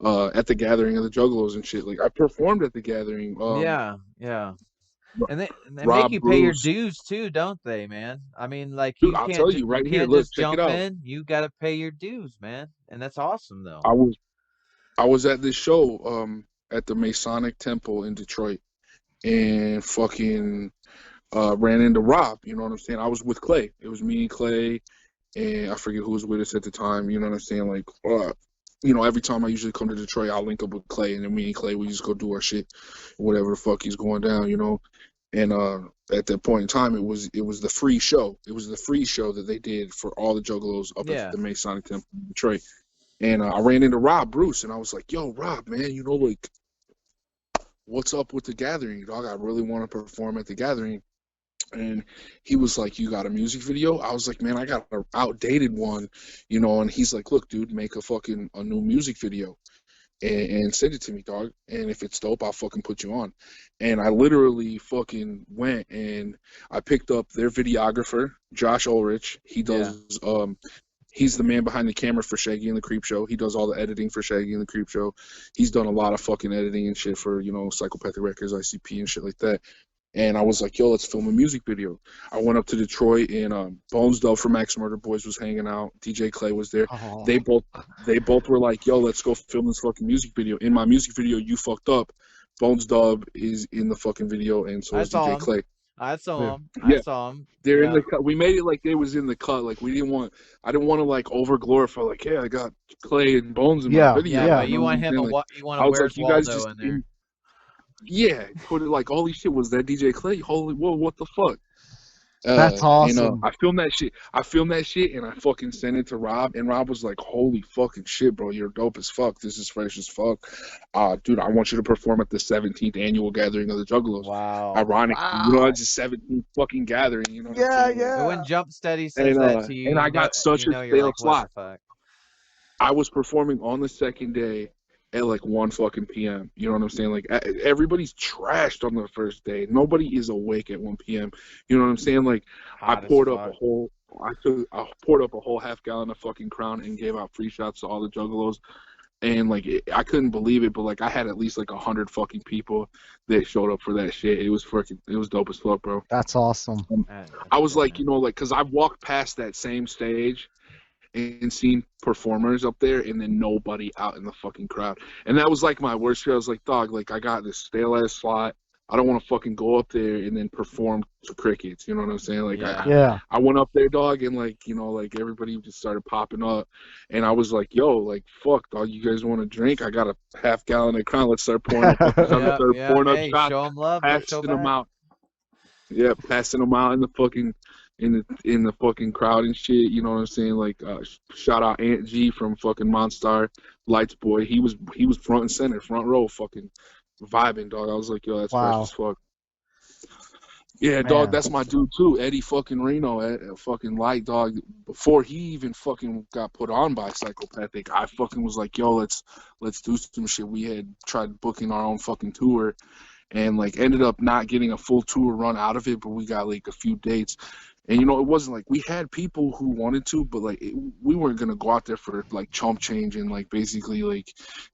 At the gathering of the Juggalos and shit. Like I performed at the gathering. yeah, yeah. And they make Rob you pay your Bruce. dues too, don't they, man? I mean, like Dude, I'll tell you you right here. can't Look, just check it jump out. in. You got to pay your dues, man. And that's awesome though. I was I was at this show at the Masonic Temple in Detroit, and fucking ran into Rob. You know what I'm saying? I was with Clay. It was me and Clay, and I forget who was with us at the time. You know what I'm saying? Like, every time I usually come to Detroit, I'll link up with Clay, and then me and Clay, we just go do our shit, whatever the fuck he's going down, you know. And at that point in time, it was the free show. It was the free show that they did for all the juggalos up at Yeah. the Masonic Temple in Detroit. And I ran into Rob Bruce, and I was like, "Yo, Rob, man, like, what's up with the gathering, dog? I really want to perform at the gathering." And he was like, "You got a music video?" I was like, "Man, I got an outdated one, you know." And he's like, "Look, dude, make a new music video and send it to me, dog. And if it's dope, I'll fucking put you on." And I literally fucking went and I picked up their videographer, Josh Ulrich. He does he's the man behind the camera for Shaggy and the Creep Show. He does all the editing for Shaggy and the Creep Show. He's done a lot of fucking editing and shit for, Psychopathic Records, ICP and shit like that. And I was like, "Yo, let's film a music video." I went up to Detroit, and Bones Dove from Max Murder Boys was hanging out. DJ Clay was there. Oh. They both were like, "Yo, let's go film this fucking music video." In my music video, You Fucked Up, Bones Dove is in the fucking video, and so I is saw DJ him. Clay. I saw him. Yeah. I saw him. They're Yeah. in the cut. We made it like they was in the cut. Like I didn't want to like over glorify. Like, "Hey, I got Clay and Bones in my video." Yeah, but You you know what want I'm him saying? to Like, you want I to was where's like, "You guys Waldo just in there? yeah." Put it like, "Holy shit, was that DJ Clay? Holy, whoa, what the fuck?" That's awesome. I filmed that shit. And I fucking sent it to Rob. And Rob was like, "Holy fucking shit, bro! You're dope as fuck. This is fresh as fuck. Dude, I want you to perform at the 17th annual gathering of the Juggalos." Wow. Ironically, Wow. it's the 17th fucking gathering. You know what Yeah, I'm saying? yeah. But when Jump Steady says that to you, And I got such a you're stale like, what slot. the fuck? I was performing on the second day at like 1 fucking p.m. You know what I'm saying? Like everybody's trashed on the first day. Nobody is awake at 1 p.m. You know what I'm saying? Like Hot as fuck. I poured up a whole half gallon of fucking Crown and gave out free shots to all the juggalos. And like I couldn't believe it, but like I had at least like 100 fucking people that showed up for that shit. It was dope as fuck, bro. That's awesome. I was like, because I've walked past that same stage and seen performers up there and then nobody out in the fucking crowd. And that was like my worst fear. I was like, "Dog, like I got this stale ass slot. I don't want to fucking go up there and then perform to crickets." You know what I'm saying? Like Yeah. I went up there, dog, and like, like everybody just started popping up. And I was like, "Yo, like fuck, dog, you guys want to drink? I got a half gallon of Crown. Let's start pouring up fucking shots." Pouring up Hey, shots, show 'em love, they'll show passing them back. out. Yeah, passing them out in the fucking in the fucking crowd and shit. You know what I'm saying? Like shout out Aunt G from fucking Monstar Lights Boy. He was front and center, front row, fucking vibing, dog. I was like, "Yo, that's fresh Wow. as fuck." Yeah, Man. dog, that's my dude too, Eddie fucking Reno, fucking Light, dog. Before he even fucking got put on by Psychopathic, I fucking was like, "Yo, let's do some shit." We had tried booking our own fucking tour, and like ended up not getting a full tour run out of it, but we got like a few dates. And it wasn't like we had people who wanted to, but like we weren't gonna go out there for like chump change and like basically like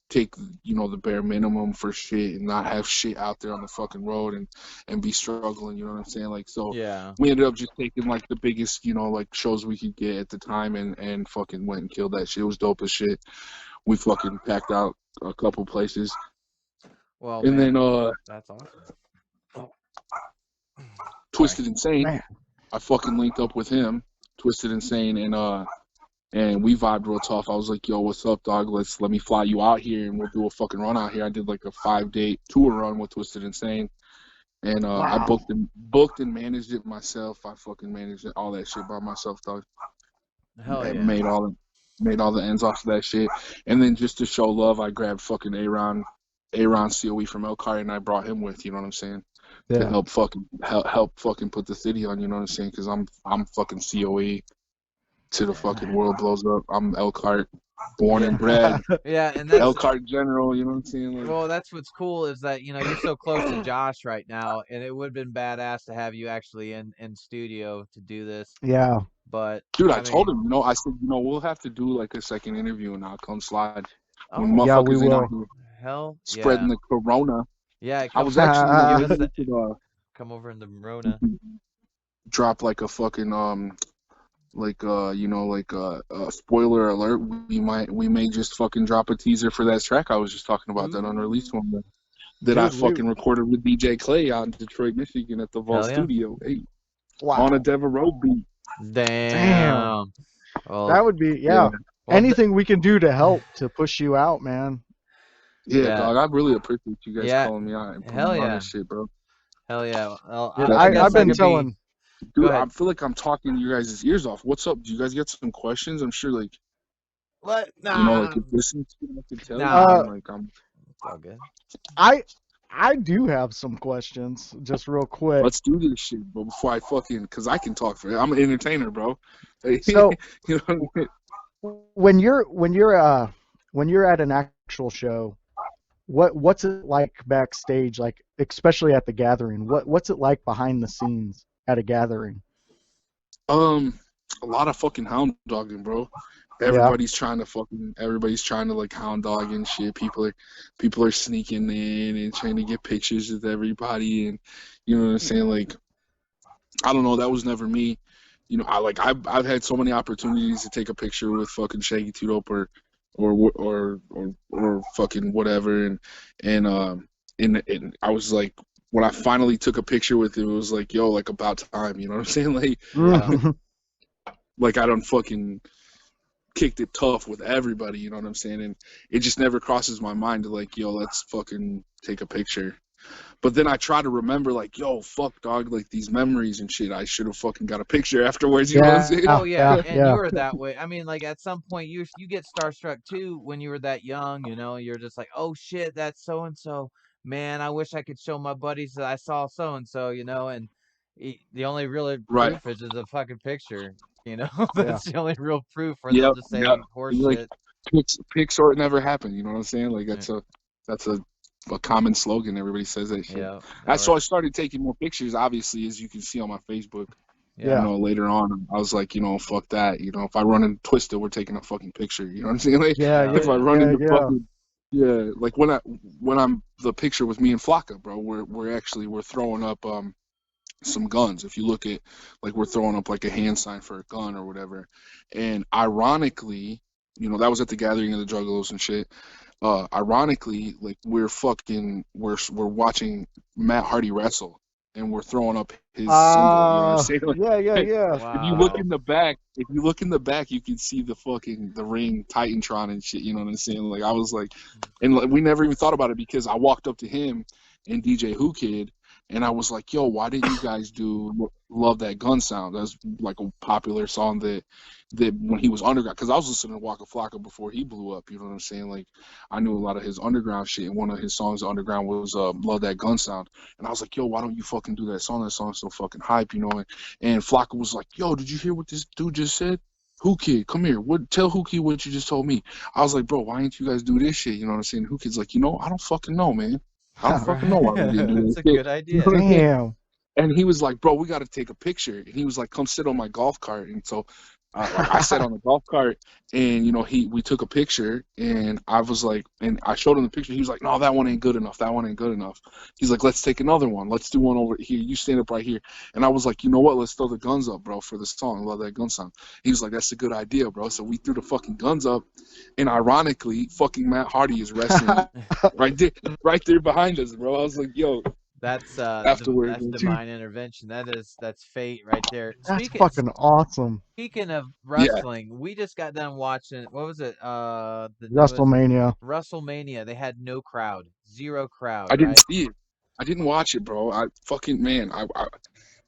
take the bare minimum for shit and not have shit out there on the fucking road and be struggling. You know what I'm saying? Like, so Yeah. we ended up just taking like the biggest like shows we could get at the time and fucking went and killed that shit. It was dope as shit. We fucking packed out a couple places. Well, And man, then that's awesome. Twisted Insane. Man. I fucking linked up with him, Twisted Insane, and we vibed real tough. I was like, "Yo, what's up, dog? Let me fly you out here and we'll do a fucking run out here." I did like a 5-day tour run with Twisted Insane, and I Wow. booked and managed it myself. I fucking managed it, all that shit by myself, dog. Hell yeah. Made all the ends off of that shit, and then just to show love, I grabbed fucking Aaron COE from Elkhart, and I brought him with. You know what I'm saying? To Yeah. help fucking put the city on, you know what I'm saying? Because I'm fucking COE to the fucking world blows up. I'm Elkhart, born and bred. Yeah, and that's Elkhart General, you know what I'm saying? Like, well, that's what's cool is that you're so close to Josh right now, and it would have been badass to have you actually in studio to do this. Yeah. But dude, I told him, I said, we'll have to do like a second interview, and I'll come slide. When Yeah, we motherfuckers in will. out here Hell, spreading the corona. yeah. I was actually give us that. come over in the Rona. drop like a fucking like you know, like spoiler alert, we may just fucking drop a teaser for that track I was just talking about, that unreleased Ooh. one that I Dude, we fucking recorded with DJ Clay out in Detroit, Michigan at the Vault Hell yeah. Studio, hey, on a wow. Devereaux beat. Damn. Damn. Well, That would be Yeah. well, anything we can do to help to push you out, man. Yeah, yeah, dog, I really appreciate you guys yeah. calling me out and putting Hell me on yeah. this shit, bro. Hell yeah. Well, Dude, I That's I've guess I been could be. telling Go dude, I ahead. feel like I'm talking your guys' ears off. What's up? Do you guys get some questions? I'm sure, like, What? you know, like Nah. if listening to it, I can tell you, Nah. uh man. Like, It's all good. I I do have some questions, just real quick. let's do this shit, bro. Before I fucking, cause I can talk for it. I'm an entertainer, bro. You So know what I mean? when you're at an actual show, what's it like backstage, like especially at the gathering? What's it like behind the scenes at a gathering? A lot of fucking hound dogging, bro. Yeah. Everybody's trying to like hound dog and shit. People are sneaking in and trying to get pictures with everybody, and you know what I'm saying. Like, I don't know, that was never me. You know, I've had so many opportunities to take a picture with fucking Shaggy Two Dope or fucking whatever, and I was like, when I finally took a picture with him, it was like, yo, like about time. You know what I'm saying? Yeah. Like I done fucking kicked it tough with everybody, you know what I'm saying? And it just never crosses my mind to like, yo, let's fucking take a picture. But then I try to remember, like, yo, fuck, dog, like these memories and shit. I should have fucking got a picture afterwards, you know what I'm saying? Oh Yeah, yeah, yeah, and you yeah. were that way. I mean, like at some point you get starstruck too when you were that young. You're just like, oh shit, that's so and so. Man, I wish I could show my buddies that I saw so and so. And the only real Right. proof is just a fucking picture. Yeah. That's the only real proof, or they'll Yep. just Yep. say horse Like shit. pics or it never happened, you know what I'm saying? Like Yeah, that's a common slogan. Everybody says that shit. yeah, So or I started taking more pictures, obviously, as you can see on my Facebook. You yeah, Yeah. know, later on, I was like, you know, fuck that. You know, if I run into Twisted, we're taking a fucking picture. You know what I'm saying? Like, Yeah, hell yeah, if I yeah, run yeah, into yeah. fucking, yeah, like when I'm the picture with me and Flocka, bro, we're throwing up some guns. If you look at, like, we're throwing up like a hand sign for a gun or whatever. And ironically, you know, that was at the gathering of the Juggalos and shit. Ironically, like we're watching Matt Hardy wrestle, and we're throwing up his symbol. You know what I'm saying? Like, Yeah, yeah, yeah. wow, if you look in the back, you can see the ring Titantron and shit. You know what I'm saying? Like, I was like, and like, we never even thought about it because I walked up to him and DJ Who Kid, and I was like, yo, why didn't you guys do Love That Gun Sound? That's like a popular song that when he was underground, because I was listening to Waka Flocka before he blew up. You know what I'm saying? Like, I knew a lot of his underground shit, and one of his songs underground was Love That Gun Sound. And I was like, yo, why don't you fucking do that song? That song's so fucking hype, you know? And Flocka was like, yo, did you hear what this dude just said? Who Kid, come here. Tell Who Kid what you just told me. I was like, bro, why didn't you guys do this shit? You know what I'm saying? Who Kid's like, I don't fucking know, man. I don't fucking know why we didn't do that's that a shit. good You know idea. what I mean? Damn. And he was like, bro, we got to take a picture. And he was like, come sit on my golf cart. And so, like, I sat on the golf cart, and, you know, we took a picture, and I was like, and I showed him the picture. He was like, no, that one ain't good enough. That one ain't good enough. He's like, let's take another one. Let's do one over here. You stand up right here. And I was like, you know what? Let's throw the guns up, bro, for the song. Love That Gun Sound. He was like, that's a good idea, bro. So we threw the fucking guns up, and ironically, fucking Matt Hardy is wrestling right there behind us, bro. I was like, yo, afterwards, That's Dude, divine intervention. That's fate right there. that's fucking awesome. Speaking of yeah, wrestling, we just got done watching, what was it? The newest WrestleMania. WrestleMania. They had no crowd, zero crowd, I didn't right? see it. I didn't watch it, bro. I fucking man, I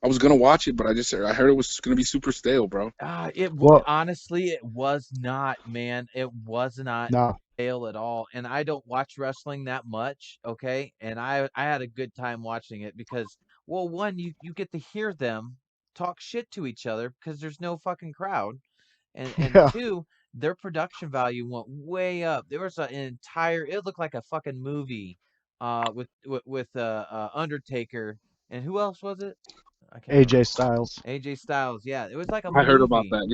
was gonna watch it, but I heard it was gonna be super stale, bro. Well, Honestly, it was not, man. It was not no. stale at all. And I don't watch wrestling that much, okay? And I had a good time watching it because, well, one, you get to hear them talk shit to each other because there's no fucking crowd. And Yeah. two, their production value went way up. There was an entire, it looked like a fucking movie with Undertaker, and who else was it? I can't remember. AJ Styles. AJ Styles, yeah, it was like a I heard about movie. that.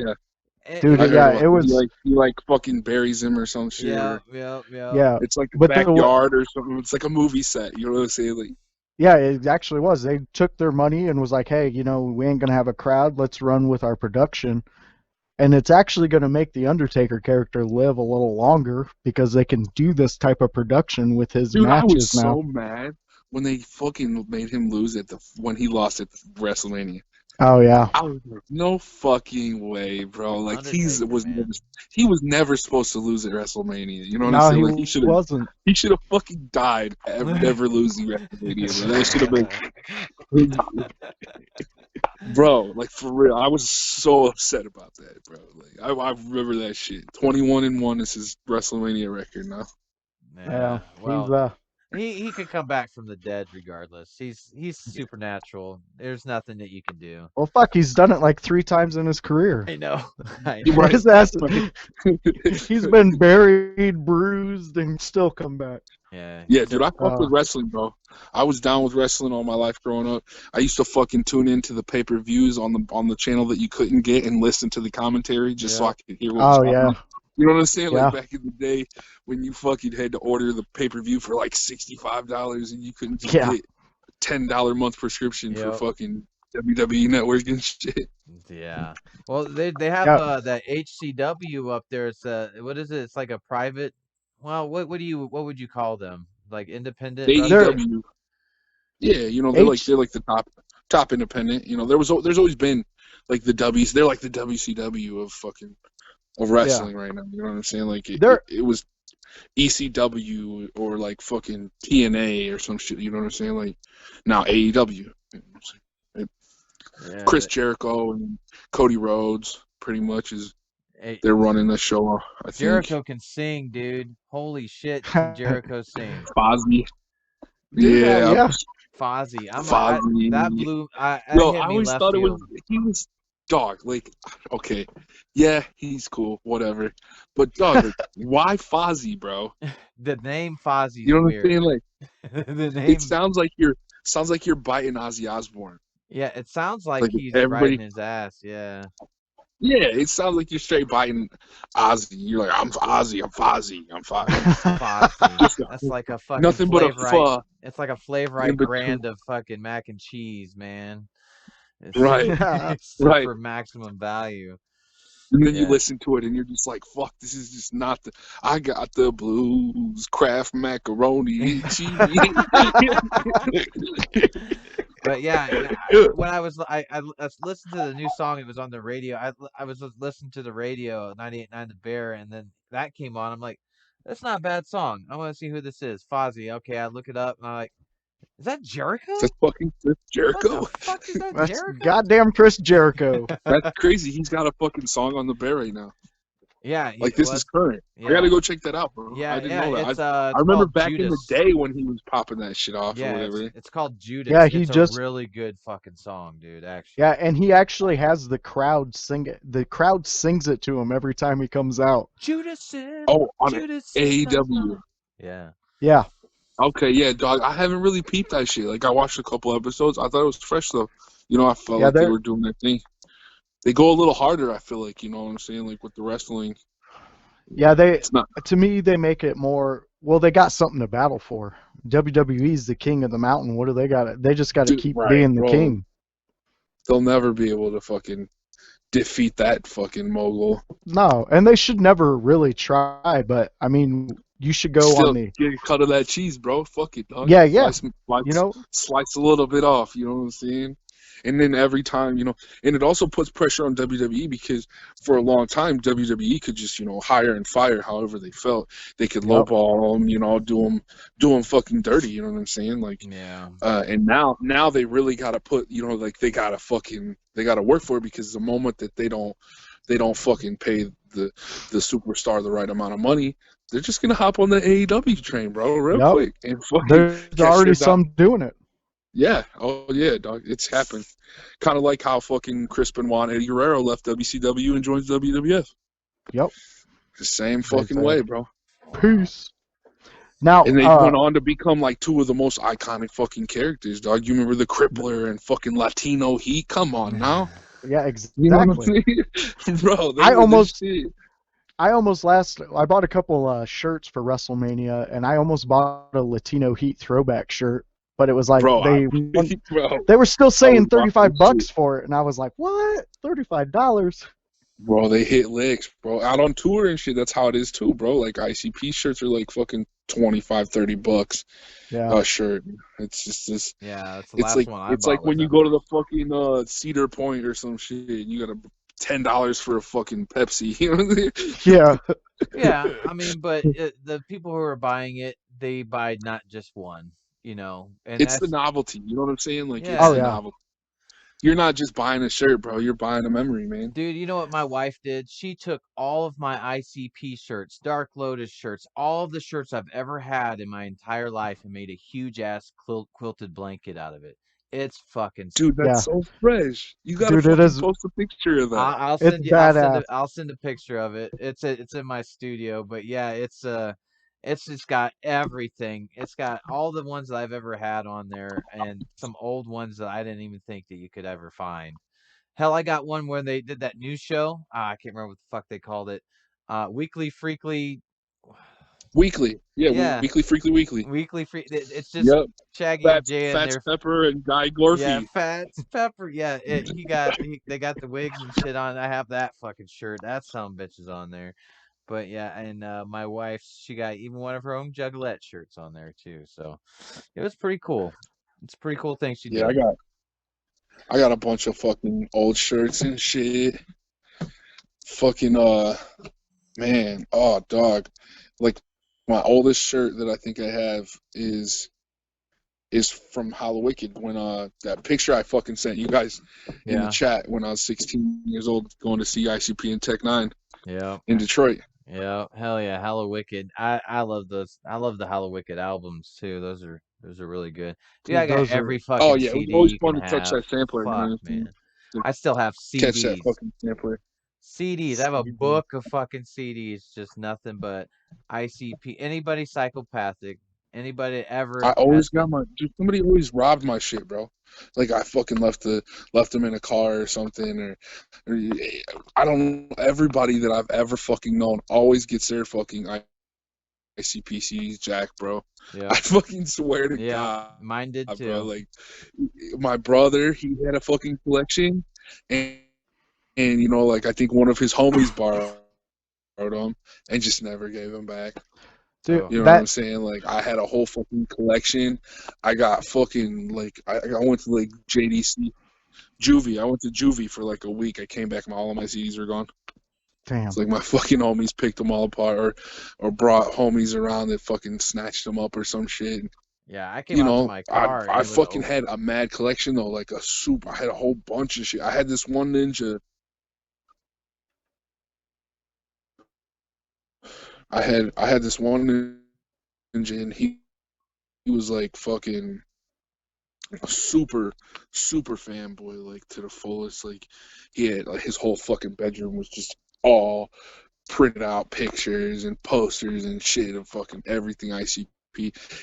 Yeah, It Dude, I was heard yeah, about it that. was He like fucking buries him or some shit, yeah, or yeah, yeah. yeah. it's like the But backyard or something. It's like a movie set. You know what I'm saying? Like, Yeah, it actually was. They took their money and was like, hey, we ain't gonna have a crowd. Let's run with our production. And it's actually going to make the Undertaker character live a little longer because they can do this type of production with his Dude, I was matches now. so mad when they fucking made him lose when he lost at WrestleMania. Oh yeah. I was like, no fucking way, bro. Like Undertaker, man. he was never supposed to lose at WrestleMania. You know what I'm No, saying? he Like wasn't. he should have fucking died never losing WrestleMania, bro. That should have been bro, like for real. I was so upset about that, bro. Like I remember that shit. 21-1 is his WrestleMania record now. Yeah, Yeah. he's Well, he could come back from the dead regardless. He's supernatural. There's nothing that you can do. well, fuck, he's done it like 3 times in his career. I know. I You're know. right. His ass, he's been buried, bruised, and still come back. Yeah. Yeah, He's dude, I fuck with wrestling, bro. I was down with wrestling all my life growing up. I used to fucking tune into the pay-per-views on the channel that you couldn't get and listen to the commentary just so I could hear what was Oh happening. yeah. You know what I'm saying? Yeah. Like back in the day when you fucking had to order the pay-per-view for like $65 and you couldn't just Yeah. get a $10 month prescription for Yep. fucking WWE Network and shit. Yeah. Well, they have Yeah. that HCW up there. It's what is it? It's like a private. Well, what would you call them? Like independent They're wrestling? AEW. Yeah, you know, H. they're like the top independent. You know, there's always been like the W's. They're like the WCW of Yeah. wrestling right now. You know what I'm saying? Like They're it was ECW or like fucking TNA or some shit. You know what I'm saying? Like now AEW. You know what I'm saying? Yeah. Chris Jericho and Cody Rhodes pretty much Hey, they're running the show. I think Jericho can sing, dude. Holy shit, can Jericho sing? Fozzy. dude. Yeah, Yeah. Fozzy. That Fozzy. blew. That Yo, hit I me always left thought field. he was dog. Like, okay, yeah, he's cool, whatever. But dog, like, why Fozzy, bro? The name Fozzy's You know what I'm weird. saying? Like, The it name. sounds like you're biting Ozzy Osbourne. Yeah, it sounds like Like he's riding everybody, his ass. Yeah. yeah, it sounds like you're straight biting Ozzy. You're like, I'm Ozzy, I'm Fozzy, I'm Fozzy. Fozzy. Just That's like a fucking nothing but a flavor right. pho It's like a flavor in right between. brand of fucking mac and cheese, man. It's, Right, it's right. super maximum value. And then you Yeah. listen to it and you're just like, fuck, this is just not the. I got the blues, Kraft macaroni and cheese. But yeah, when I listened to the new song, it was on the radio. I was listening to the radio, 98.9 The Bear, and then that came on. I'm like, that's not a bad song. I want to see who this is. Fozzy. Okay, I look it up, and I'm like, is that Jericho? That's fucking Chris What the Jericho. fuck is that, That's Jericho? goddamn Chris Jericho. That's crazy. He's got a fucking song on the bear right now. Yeah, Like this is current. I yeah, gotta go check that out, bro. yeah, I didn't yeah. know that. It's I it's remember called back in the Judas. day when he was popping that shit off or Yeah, whatever. it's called Judas. Yeah, he It's a just really good fucking song, dude. Actually. yeah, and he actually has the crowd sing it. The crowd sings it to him every time he comes out. Judas in Oh, on Judas in the AEW. night. Yeah. Yeah. Okay, yeah, dog. I haven't really peeped that shit. Like I watched a couple episodes. I thought it was fresh though. You know, I felt Yeah, like they they're were doing their thing. They go a little harder. I feel like, you know what I'm saying, like with the wrestling. yeah, It's not. to me they make it more well, they got something to battle for. WWE's the king of the mountain. What do they got? They just got to Dude, keep right, being the bro. king. They'll never be able to fucking defeat that fucking mogul. No, and they should never really try, but I mean, you should go Still on the get a cut of that cheese, bro. Fuck it, dog. Yeah, yeah. Slice, You know, slice a little bit off. You know what I'm saying? And then every time, you know, and it also puts pressure on WWE because for a long time WWE could just, you know, hire and fire however they felt. They could Yep. lowball them, you know, do them fucking dirty. You know what I'm saying? Like, Yeah. and now they really got to put, you know, like they got to work for it because the moment that they don't fucking pay the superstar the right amount of money, they're just gonna hop on the AEW train, bro, real Yep. quick and fucking There's cash already their dollar. some doing it. Yeah, oh yeah, dog, it's happened. Kind of like how fucking Chris Benoit and Eddie Guerrero left WCW and joined WWF. Yep. The same They fucking said, way, bro. Peace. Now, And they went on to become like two of the most iconic fucking characters, dog. You remember the Crippler and fucking Latino Heat? Come on now. yeah, You know what I'm exactly. saying? Bro, they I were the almost shit. I bought a couple shirts for WrestleMania, and I almost bought a Latino Heat throwback shirt but it was like bro. Bro, they were still I saying was buying $35 shit. for it, and I was like, what? $35? Bro, they hit licks, bro. Out on tour and shit, that's how it is too, bro. Like ICP shirts are like fucking 25, $30 Yeah. a shirt. It's just this. Yeah, that's the It's last like one I it's like bought was when you that go to much. the fucking Cedar Point or some shit, you got $10 for a fucking Pepsi. You know what I mean? Yeah. Yeah, I mean, but the people who are buying it, they buy not just one, and It's the that's novelty. You know what I'm saying? Like it's Oh the yeah. yeah. novelty. You're not just buying a shirt, bro. You're buying a memory, man. Dude, you know what my wife did? She took all of my ICP shirts, Dark Lotus shirts, all of the shirts I've ever had in my entire life and made a huge ass quilted blanket out of it. It's fucking Dude, Yeah. that's so fresh. You gotta Dude, it fucking is. post a picture of that. I'll It's send you. I'll send badass. a. I'll send a picture of it. It's in my studio, but yeah, it's just got everything. It's got all the ones that I've ever had on there, and some old ones that I didn't even think that you could ever find. Hell, I got one where they did that news show. I can't remember what the fuck they called it. Weekly Freakly. Weekly. Yeah, Yeah, weekly, freakly, weekly. Weekly Freak. It's just Yep. Shaggy and Jay in Fats there. Pepper and Guy Yeah, Gorfy. Fats Pepper. Yeah, they got the wigs and shit on. I have that fucking shirt. That some bitches on there. But yeah, and my wife, she got even one of her own Juggalette shirts on there too. So it was pretty cool. It's a pretty cool thing she Yeah, did. I got a bunch of fucking old shirts and shit. Fucking man, oh dog. Like my oldest shirt that I think I have is from Hallowicked when that picture I fucking sent you guys in the Yeah, chat when I was 16 years old going to see ICP and Tech 9 yeah, in Detroit. yeah. Hell yeah, Hallow Wicked. I love those. I love the Hallow Wicked albums too. Those are really good. Dude, I Dude, got those are. every Oh fucking yeah, it was CD always you can fun to touch have. that sampler, Fuck, man. man. To I still have catch that CDs. fucking sampler. CDs. I have a CD. book of fucking CDs, just nothing but ICP. Anybody psychopathic, anybody I ever has always got been. my dude, somebody always robbed my shit, bro. Like I fucking left them in a car or something, or I don't know. Everybody that I've ever fucking known always gets their fucking ICPCs jack, bro. I Yep, fucking swear to yep. God, Mine did bro. too. Like my brother, he had a fucking collection, and like I think one of his homies borrowed them and just never gave them back. Dude, Oh, You know what I'm that. saying? Like I had a whole fucking collection. I got fucking like I went to like JDC Juvie. I went to Juvie for like a week. I came back and all of my CDs were gone. It's Damn. like my fucking homies picked them all apart or brought homies around that fucking snatched them up or some shit. yeah. I came You out to know, my I car and I it was fucking open. had a mad collection though, like a soup. I had a whole bunch of shit. I had this one ninja. I had this one ninja and he was like fucking a super fanboy, like to the fullest. Like he had like his whole fucking bedroom was just all printed out pictures and posters and shit of fucking everything ICP.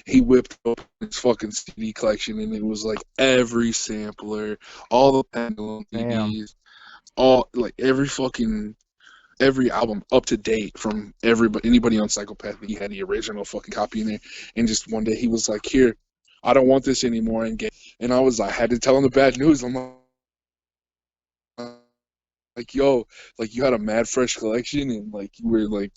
He whipped up his fucking CD collection and it was like every sampler, all the Pendulum Damn. CDs, all like every album up to date from anybody on Psychopath. He had the original fucking copy in there, and just one day he was like, "Here, I don't want this anymore," and I had to tell him the bad news. I'm like, "Yo, like you had a mad fresh collection, and like you were like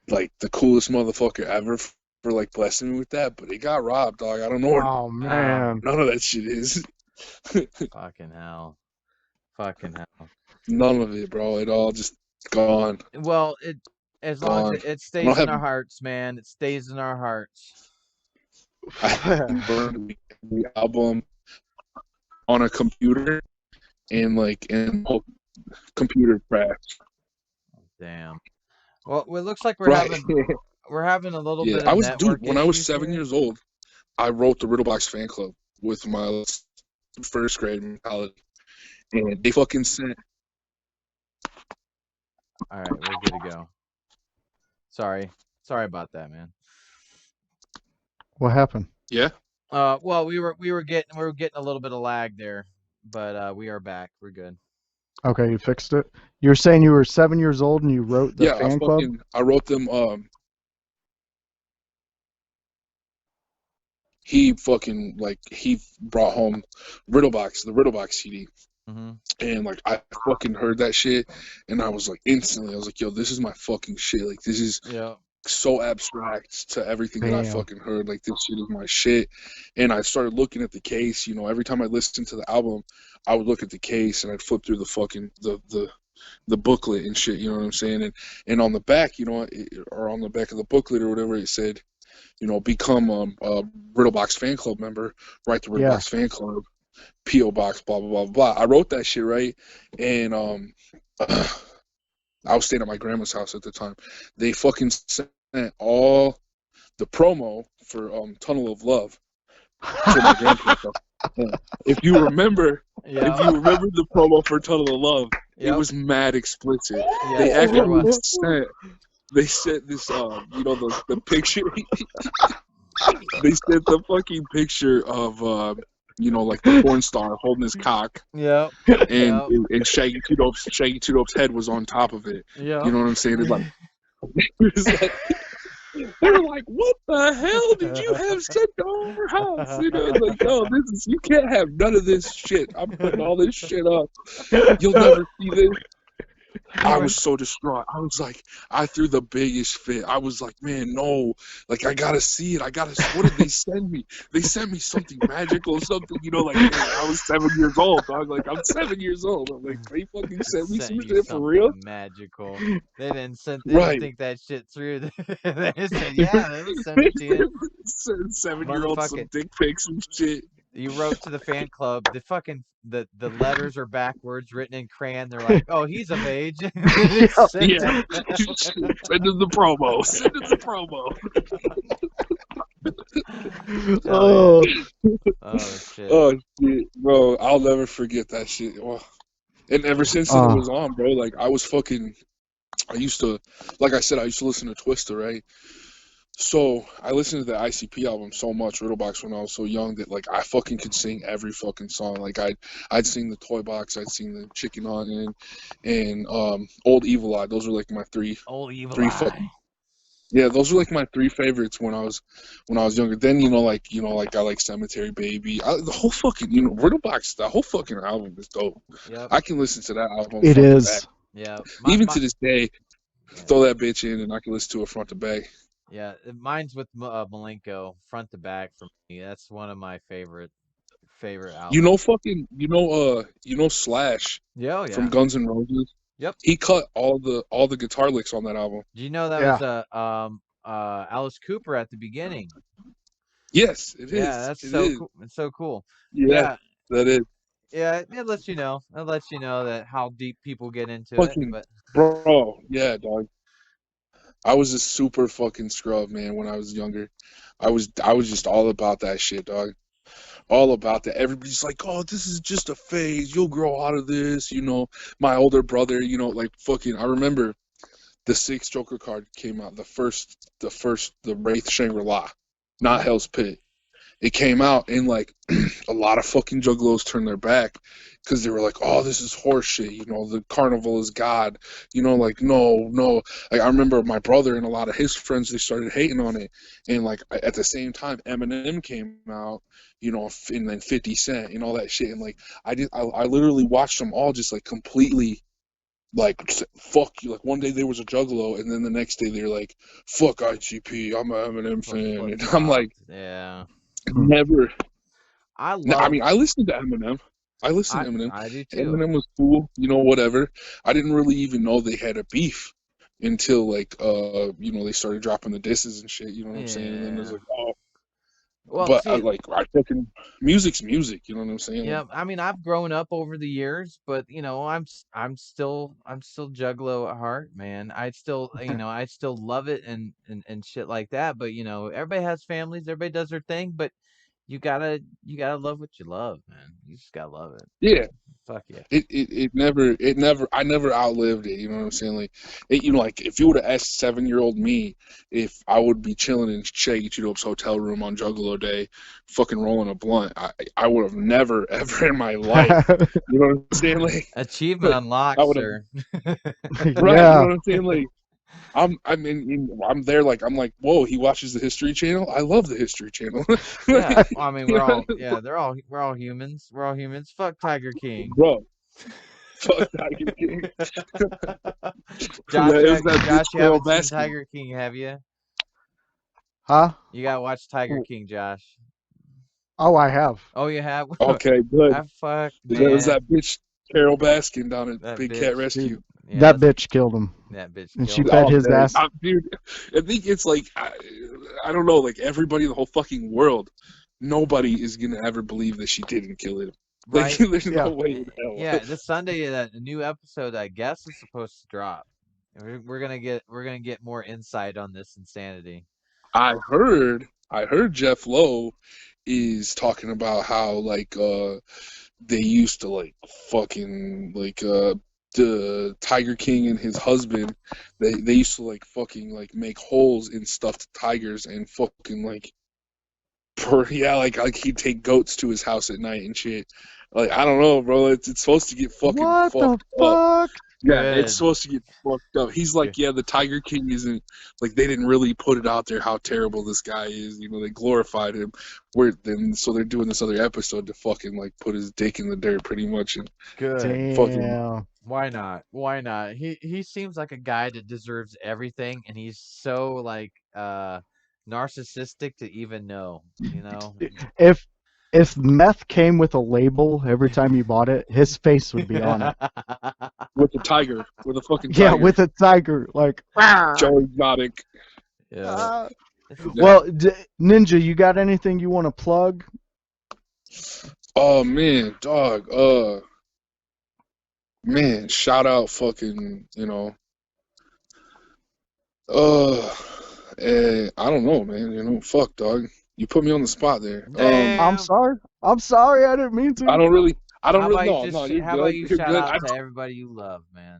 the coolest motherfucker ever." For like blessing me with that, but it got robbed, dog. I don't know where Oh Ah, man. none of that shit is. fucking hell. Fucking hell. None of it, bro. It all just gone, Well, as long as gone. it I don't stays in have. our hearts, man. It stays in our hearts. I burned the album on a computer and computer crashed. Damn. Well, it looks like Right. we're having a little Yeah. bit of Dude, network when I was issues 7 years here. old, I wrote the Riddle Box fan club with my first grade mentality. And they fucking sent. All right, we're good to go. Sorry about that, man. What happened? Yeah. Well, we were getting a little bit of lag there, but we are back. We're good. Okay, you fixed it. You're saying you were 7 years old and you wrote the Yeah. fan club? I wrote them. he fucking like he brought home the Riddlebox CD. Mm-hmm. And like I fucking heard that shit, and I was like instantly, I was like, yo, this is my fucking shit. Like this is Yeah. so abstract to everything that I Damn. fucking heard. Like this shit is my shit. And I started looking at the case. You know, every time I listened to the album, I would look at the case and I'd flip through the fucking the booklet and shit. You know what I'm saying? And on the back, you know, or on the back of the booklet or whatever, it said, you know, become a Riddlebox fan club member. Write the Yeah. Riddlebox fan club. P.O. Box, blah, blah, blah, blah. I wrote that shit, right? And I was staying at my grandma's house at the time. They fucking sent all the promo for Tunnel of Love to my grandparents. If you remember the promo for Tunnel of Love, it was mad explicit. Yeah, They it actually was. sent this you know, the picture. They sent the fucking picture of you know, like the porn star holding his cock. Yeah. And Shaggy Two Dope's head was on top of it. Yeah. You know what I'm saying? It's like they were like, "What the hell did you have sent to our house?" You know, it's like, "No, you can't have none of this shit. I'm putting all this shit up. You'll never see this." I was so distraught. I was like, I threw the biggest fit. I was like, man, no, like I gotta see it. What did they send me? They sent me something magical, something, you know, like man, I was 7 years old. Dog. Like I'm 7 years old. I'm like, they fucking sent me some shit for real. Magical. They didn't Right. think that shit through. They just said, yeah, they would send it to you. 7-year-old some dick pics and shit. You wrote to the fan club. The fucking the letters are backwards, written in crayon. They're like, "Oh, he's of age." Send us the promo. Send us the promo. Oh. Oh shit. Oh shit, bro! I'll never forget that shit. Oh. And ever since then, it was on, bro. Like I used to, like I said, I used to listen to Twista, right? So I listened to the ICP album so much, Riddlebox, when I was so young that like I fucking could sing every fucking song. Like I'd sing the Toy Box, I'd sing the Chicken on and Old Evil Eye. Those are like my three fucking, yeah, those were like my three favorites when I was younger. Then you know like I like Cemetery Baby. The whole fucking Riddlebox, the whole fucking album is dope. Yep. I can listen to that album. It is. Yeah. Even to this day, throw that bitch in and I can listen to it front to back. Yeah, mine's with Malenko, front to back for me. That's one of my favorite albums. You know Slash. Yeah. From Guns N' Roses. Yep. He cut all the guitar licks on that album. Do you know that was Alice Cooper at the beginning? Yes, it is. Yeah, that's cool. It's so cool. Yeah, that is. Yeah, it lets you know. It lets you know that how deep people get into it. But bro, yeah, dog. I was a super fucking scrub, man, when I was younger. I was just all about that shit, dog. All about that. Everybody's like, "Oh, this is just a phase. You'll grow out of this." You know, my older brother, you know, like fucking. I remember the 6th Joker card came out. The Wraith Shangri-La, not Hell's Pit. It came out and like a lot of fucking juggalos turned their back because they were like, "Oh, this is horseshit." You know, the carnival is God. You know, like no. Like I remember my brother and a lot of his friends, they started hating on it, and like at the same time, Eminem came out. You know, and then 50 Cent and all that shit, and like I literally watched them all just like completely. Like fuck you. Like one day there was a juggalo, and then the next day they're like, "Fuck ICP. I'm an Eminem fan," and I'm like, yeah. Never. I mean, I listened to Eminem. I listened to Eminem. I do too. Eminem was cool, you know, whatever. I didn't really even know they had a beef until like you know, they started dropping the disses and shit, you know what I'm saying? And then it was like, oh. Well, but I fucking music's music, you know what I'm saying? Yeah, I mean, I've grown up over the years, but you know, I'm still juggalo at heart, man. I still, you know, I still love it and shit like that, but you know, everybody has families, everybody does their thing, but you gotta love what you love, man. You just gotta love it. Yeah. Fuck yeah. I never outlived it, you know what I'm saying? Like, you know, like if you would have asked 7-year-old me if I would be chilling in Shaggy Two Dope's hotel room on Juggalo Day, fucking rolling a blunt, I would have never ever in my life, you know what I'm saying? Like achievement unlocked, sir. Right, you know what I'm saying? Like I'm there like I'm like, whoa, he watches the History Channel. I love the History Channel. Yeah, Like, well, I mean, we're all humans. We're all humans. Fuck Tiger King. bro, fuck Tiger King. Josh, It was that bitch Josh, you Carol haven't seen Baskin. Tiger King, have you? Huh? You gotta watch Tiger King, Josh. Oh, I have. Oh, you have? Okay, good. I fuck, That was man. that bitch Carol Baskin down at That Big Cat bitch. Rescue. Dude, Yeah, that bitch killed him, that bitch and she killed fed him. Oh his man, ass. dude, I think it's like I don't know, like everybody in the whole fucking world, nobody is gonna ever believe that she didn't kill him. Like, Right? there's no Yeah. way in hell. Yeah, this Sunday that a new episode I guess is supposed to drop. We're gonna get more insight on this insanity. I heard Jeff Lowe is talking about how like they used to like fucking like the Tiger King and his husband, they used to like fucking like make holes in stuffed tigers and fucking like yeah, like he'd take goats to his house at night and shit. Like, I don't know, bro. It's supposed to get fucking What the fucked up. fuck? Yeah, it's Good. supposed to get fucked up. He's like, yeah, the Tiger King isn't like they didn't really put it out there how terrible this guy is. You know, they glorified him. So they're doing this other episode to fucking like put his dick in the dirt, pretty much, and Good. fucking Damn. Why not? Why not? He seems like a guy that deserves everything, and he's so like narcissistic to even know. You know. If if meth came with a label every time you bought it, his face would be on it. with a fucking Yeah, tiger, with a tiger, like. Joe Exotic. Yeah. Ah. This is- Well, Ninja, you got anything you want to plug? Oh man, dog. Man, shout out fucking, I don't know, man. Fuck, dog. You put me on the spot there. Damn. I'm sorry. I'm sorry. I didn't mean to. I don't really, no, you're How about good. you You're shout good. out to everybody you love, man?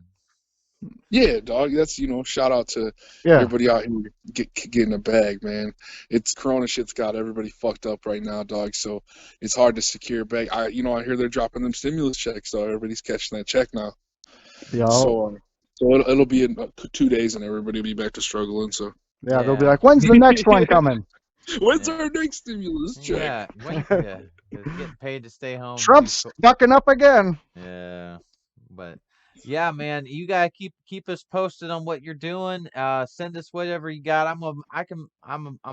Yeah, dog. That's shout out to Yeah. everybody out here getting a bag, man. It's Corona shit's got everybody fucked up right now, dog. So it's hard to secure a bag. I hear they're dropping them stimulus checks, so everybody's catching that check now. Yeah. So it'll be in 2 days, and everybody will be back to struggling. So Yeah. They'll be Yeah. like, "When's the next one coming?" when's Yeah. our next stimulus check? Yeah. Wait. Yeah. 'Cause getting paid to stay home. Trump's fucking up again. Yeah. But yeah, man, you gotta keep us posted on what you're doing. Send us whatever you got. I'm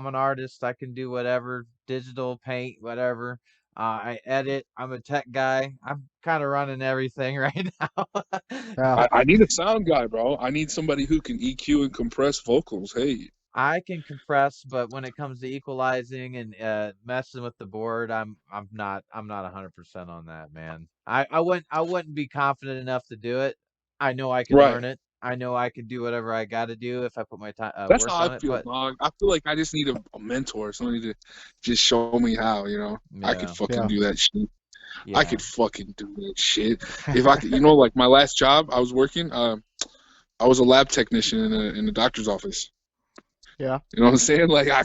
an artist. I can do whatever, digital, paint, whatever. I edit. I'm a tech guy. I'm kind of running everything right now. Yeah. I need a sound guy, bro. I need somebody who can EQ and compress vocals. Hey, I can compress, but when it comes to equalizing and messing with the board, I'm not 100% on that, man. I wouldn't be confident enough to do it. I know I can right. learn it. I know I can do whatever I got to do if I put my time That's work how I on it. feel, But dog. I feel like I just need a mentor, somebody to just show me how. I could yeah, fucking Yeah. do that shit. yeah. I could fucking do that shit. If I could, like my last job, I was working. I was a lab technician in a doctor's office. Yeah. You know what I'm saying? Like I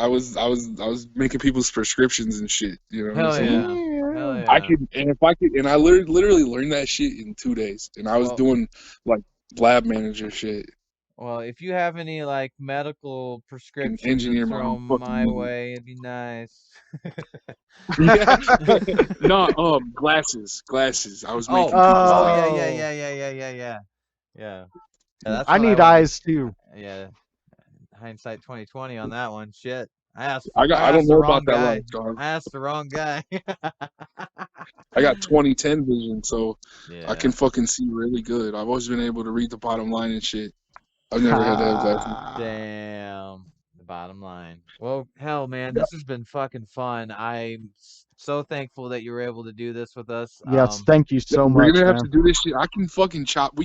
was making people's prescriptions and shit. You know what I'm Hell saying? yeah, hell I yeah. could, and if I could, and I literally learned that shit in 2 days, and I was Well, doing like lab manager shit. well, if you have any like medical Can prescriptions to engineer my throw own fucking my movie. way, it'd be nice. Yeah. No, glasses. I was making people's Oh glasses. yeah. Yeah, that's I what I need wanted. eyes too. Yeah, hindsight 2020 on that one. Shit. I I don't asked the know about wrong that guy. life, dog. I asked the wrong guy. I got 20/10 vision, so I Yeah. can fucking see really good. I've always been able to read the bottom line and shit. I've never had to have glasses. Damn. The bottom line. Well, hell, man, Yeah. this has been fucking fun. I'm so thankful that you were able to do this with us. Yes. Thank you so We're much, gonna have man. to do this shit. I can fucking chop. We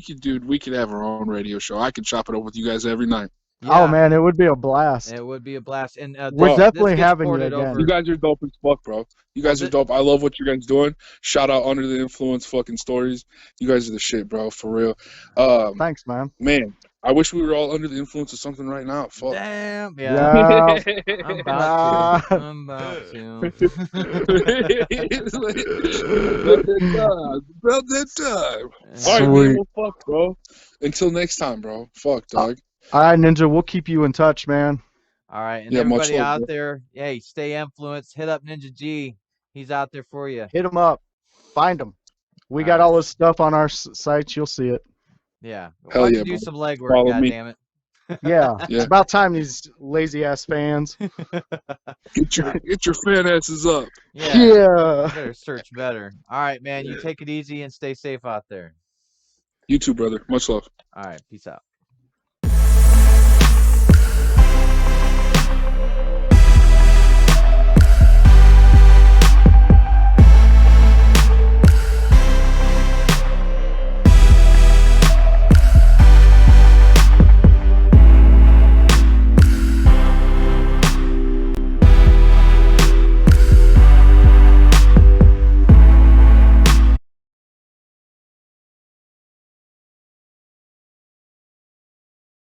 could have our own radio show. I could chop it up with you guys every night. Oh Yeah, man, it would be a blast. it would be a blast. And We're Bro, this definitely gets having you ported again. over. You guys are dope as fuck, bro. You guys are dope. I love what you guys doing. Shout out Under the Influence fucking stories. You guys are the shit, bro. For real. Thanks, man. Man, I wish we were all under the influence of something right now. Fuck. Damn. Yeah. Yeah. I'm about to. Nah. I'm about to. It's like, about that time. All right, man. Sweet. Well, fuck, bro. Until next time, bro. Fuck, dog. All right, Ninja, we'll keep you in touch, man. All right, and Yeah, much everybody love, out bro. there, hey, stay influenced. Hit up Ninja G. He's out there for you. Hit him up. Find him. We All got right. all this stuff on our sites. You'll see it. Yeah. Why Hell don't yeah, you do brother. some legwork, Follow me. goddammit? Yeah, it's Yeah. about time these lazy ass fans. Get your fat asses up. Yeah. Yeah. You better search better. All right, man. You take it easy and stay safe out there. You too, brother. Much love. All right. Peace out.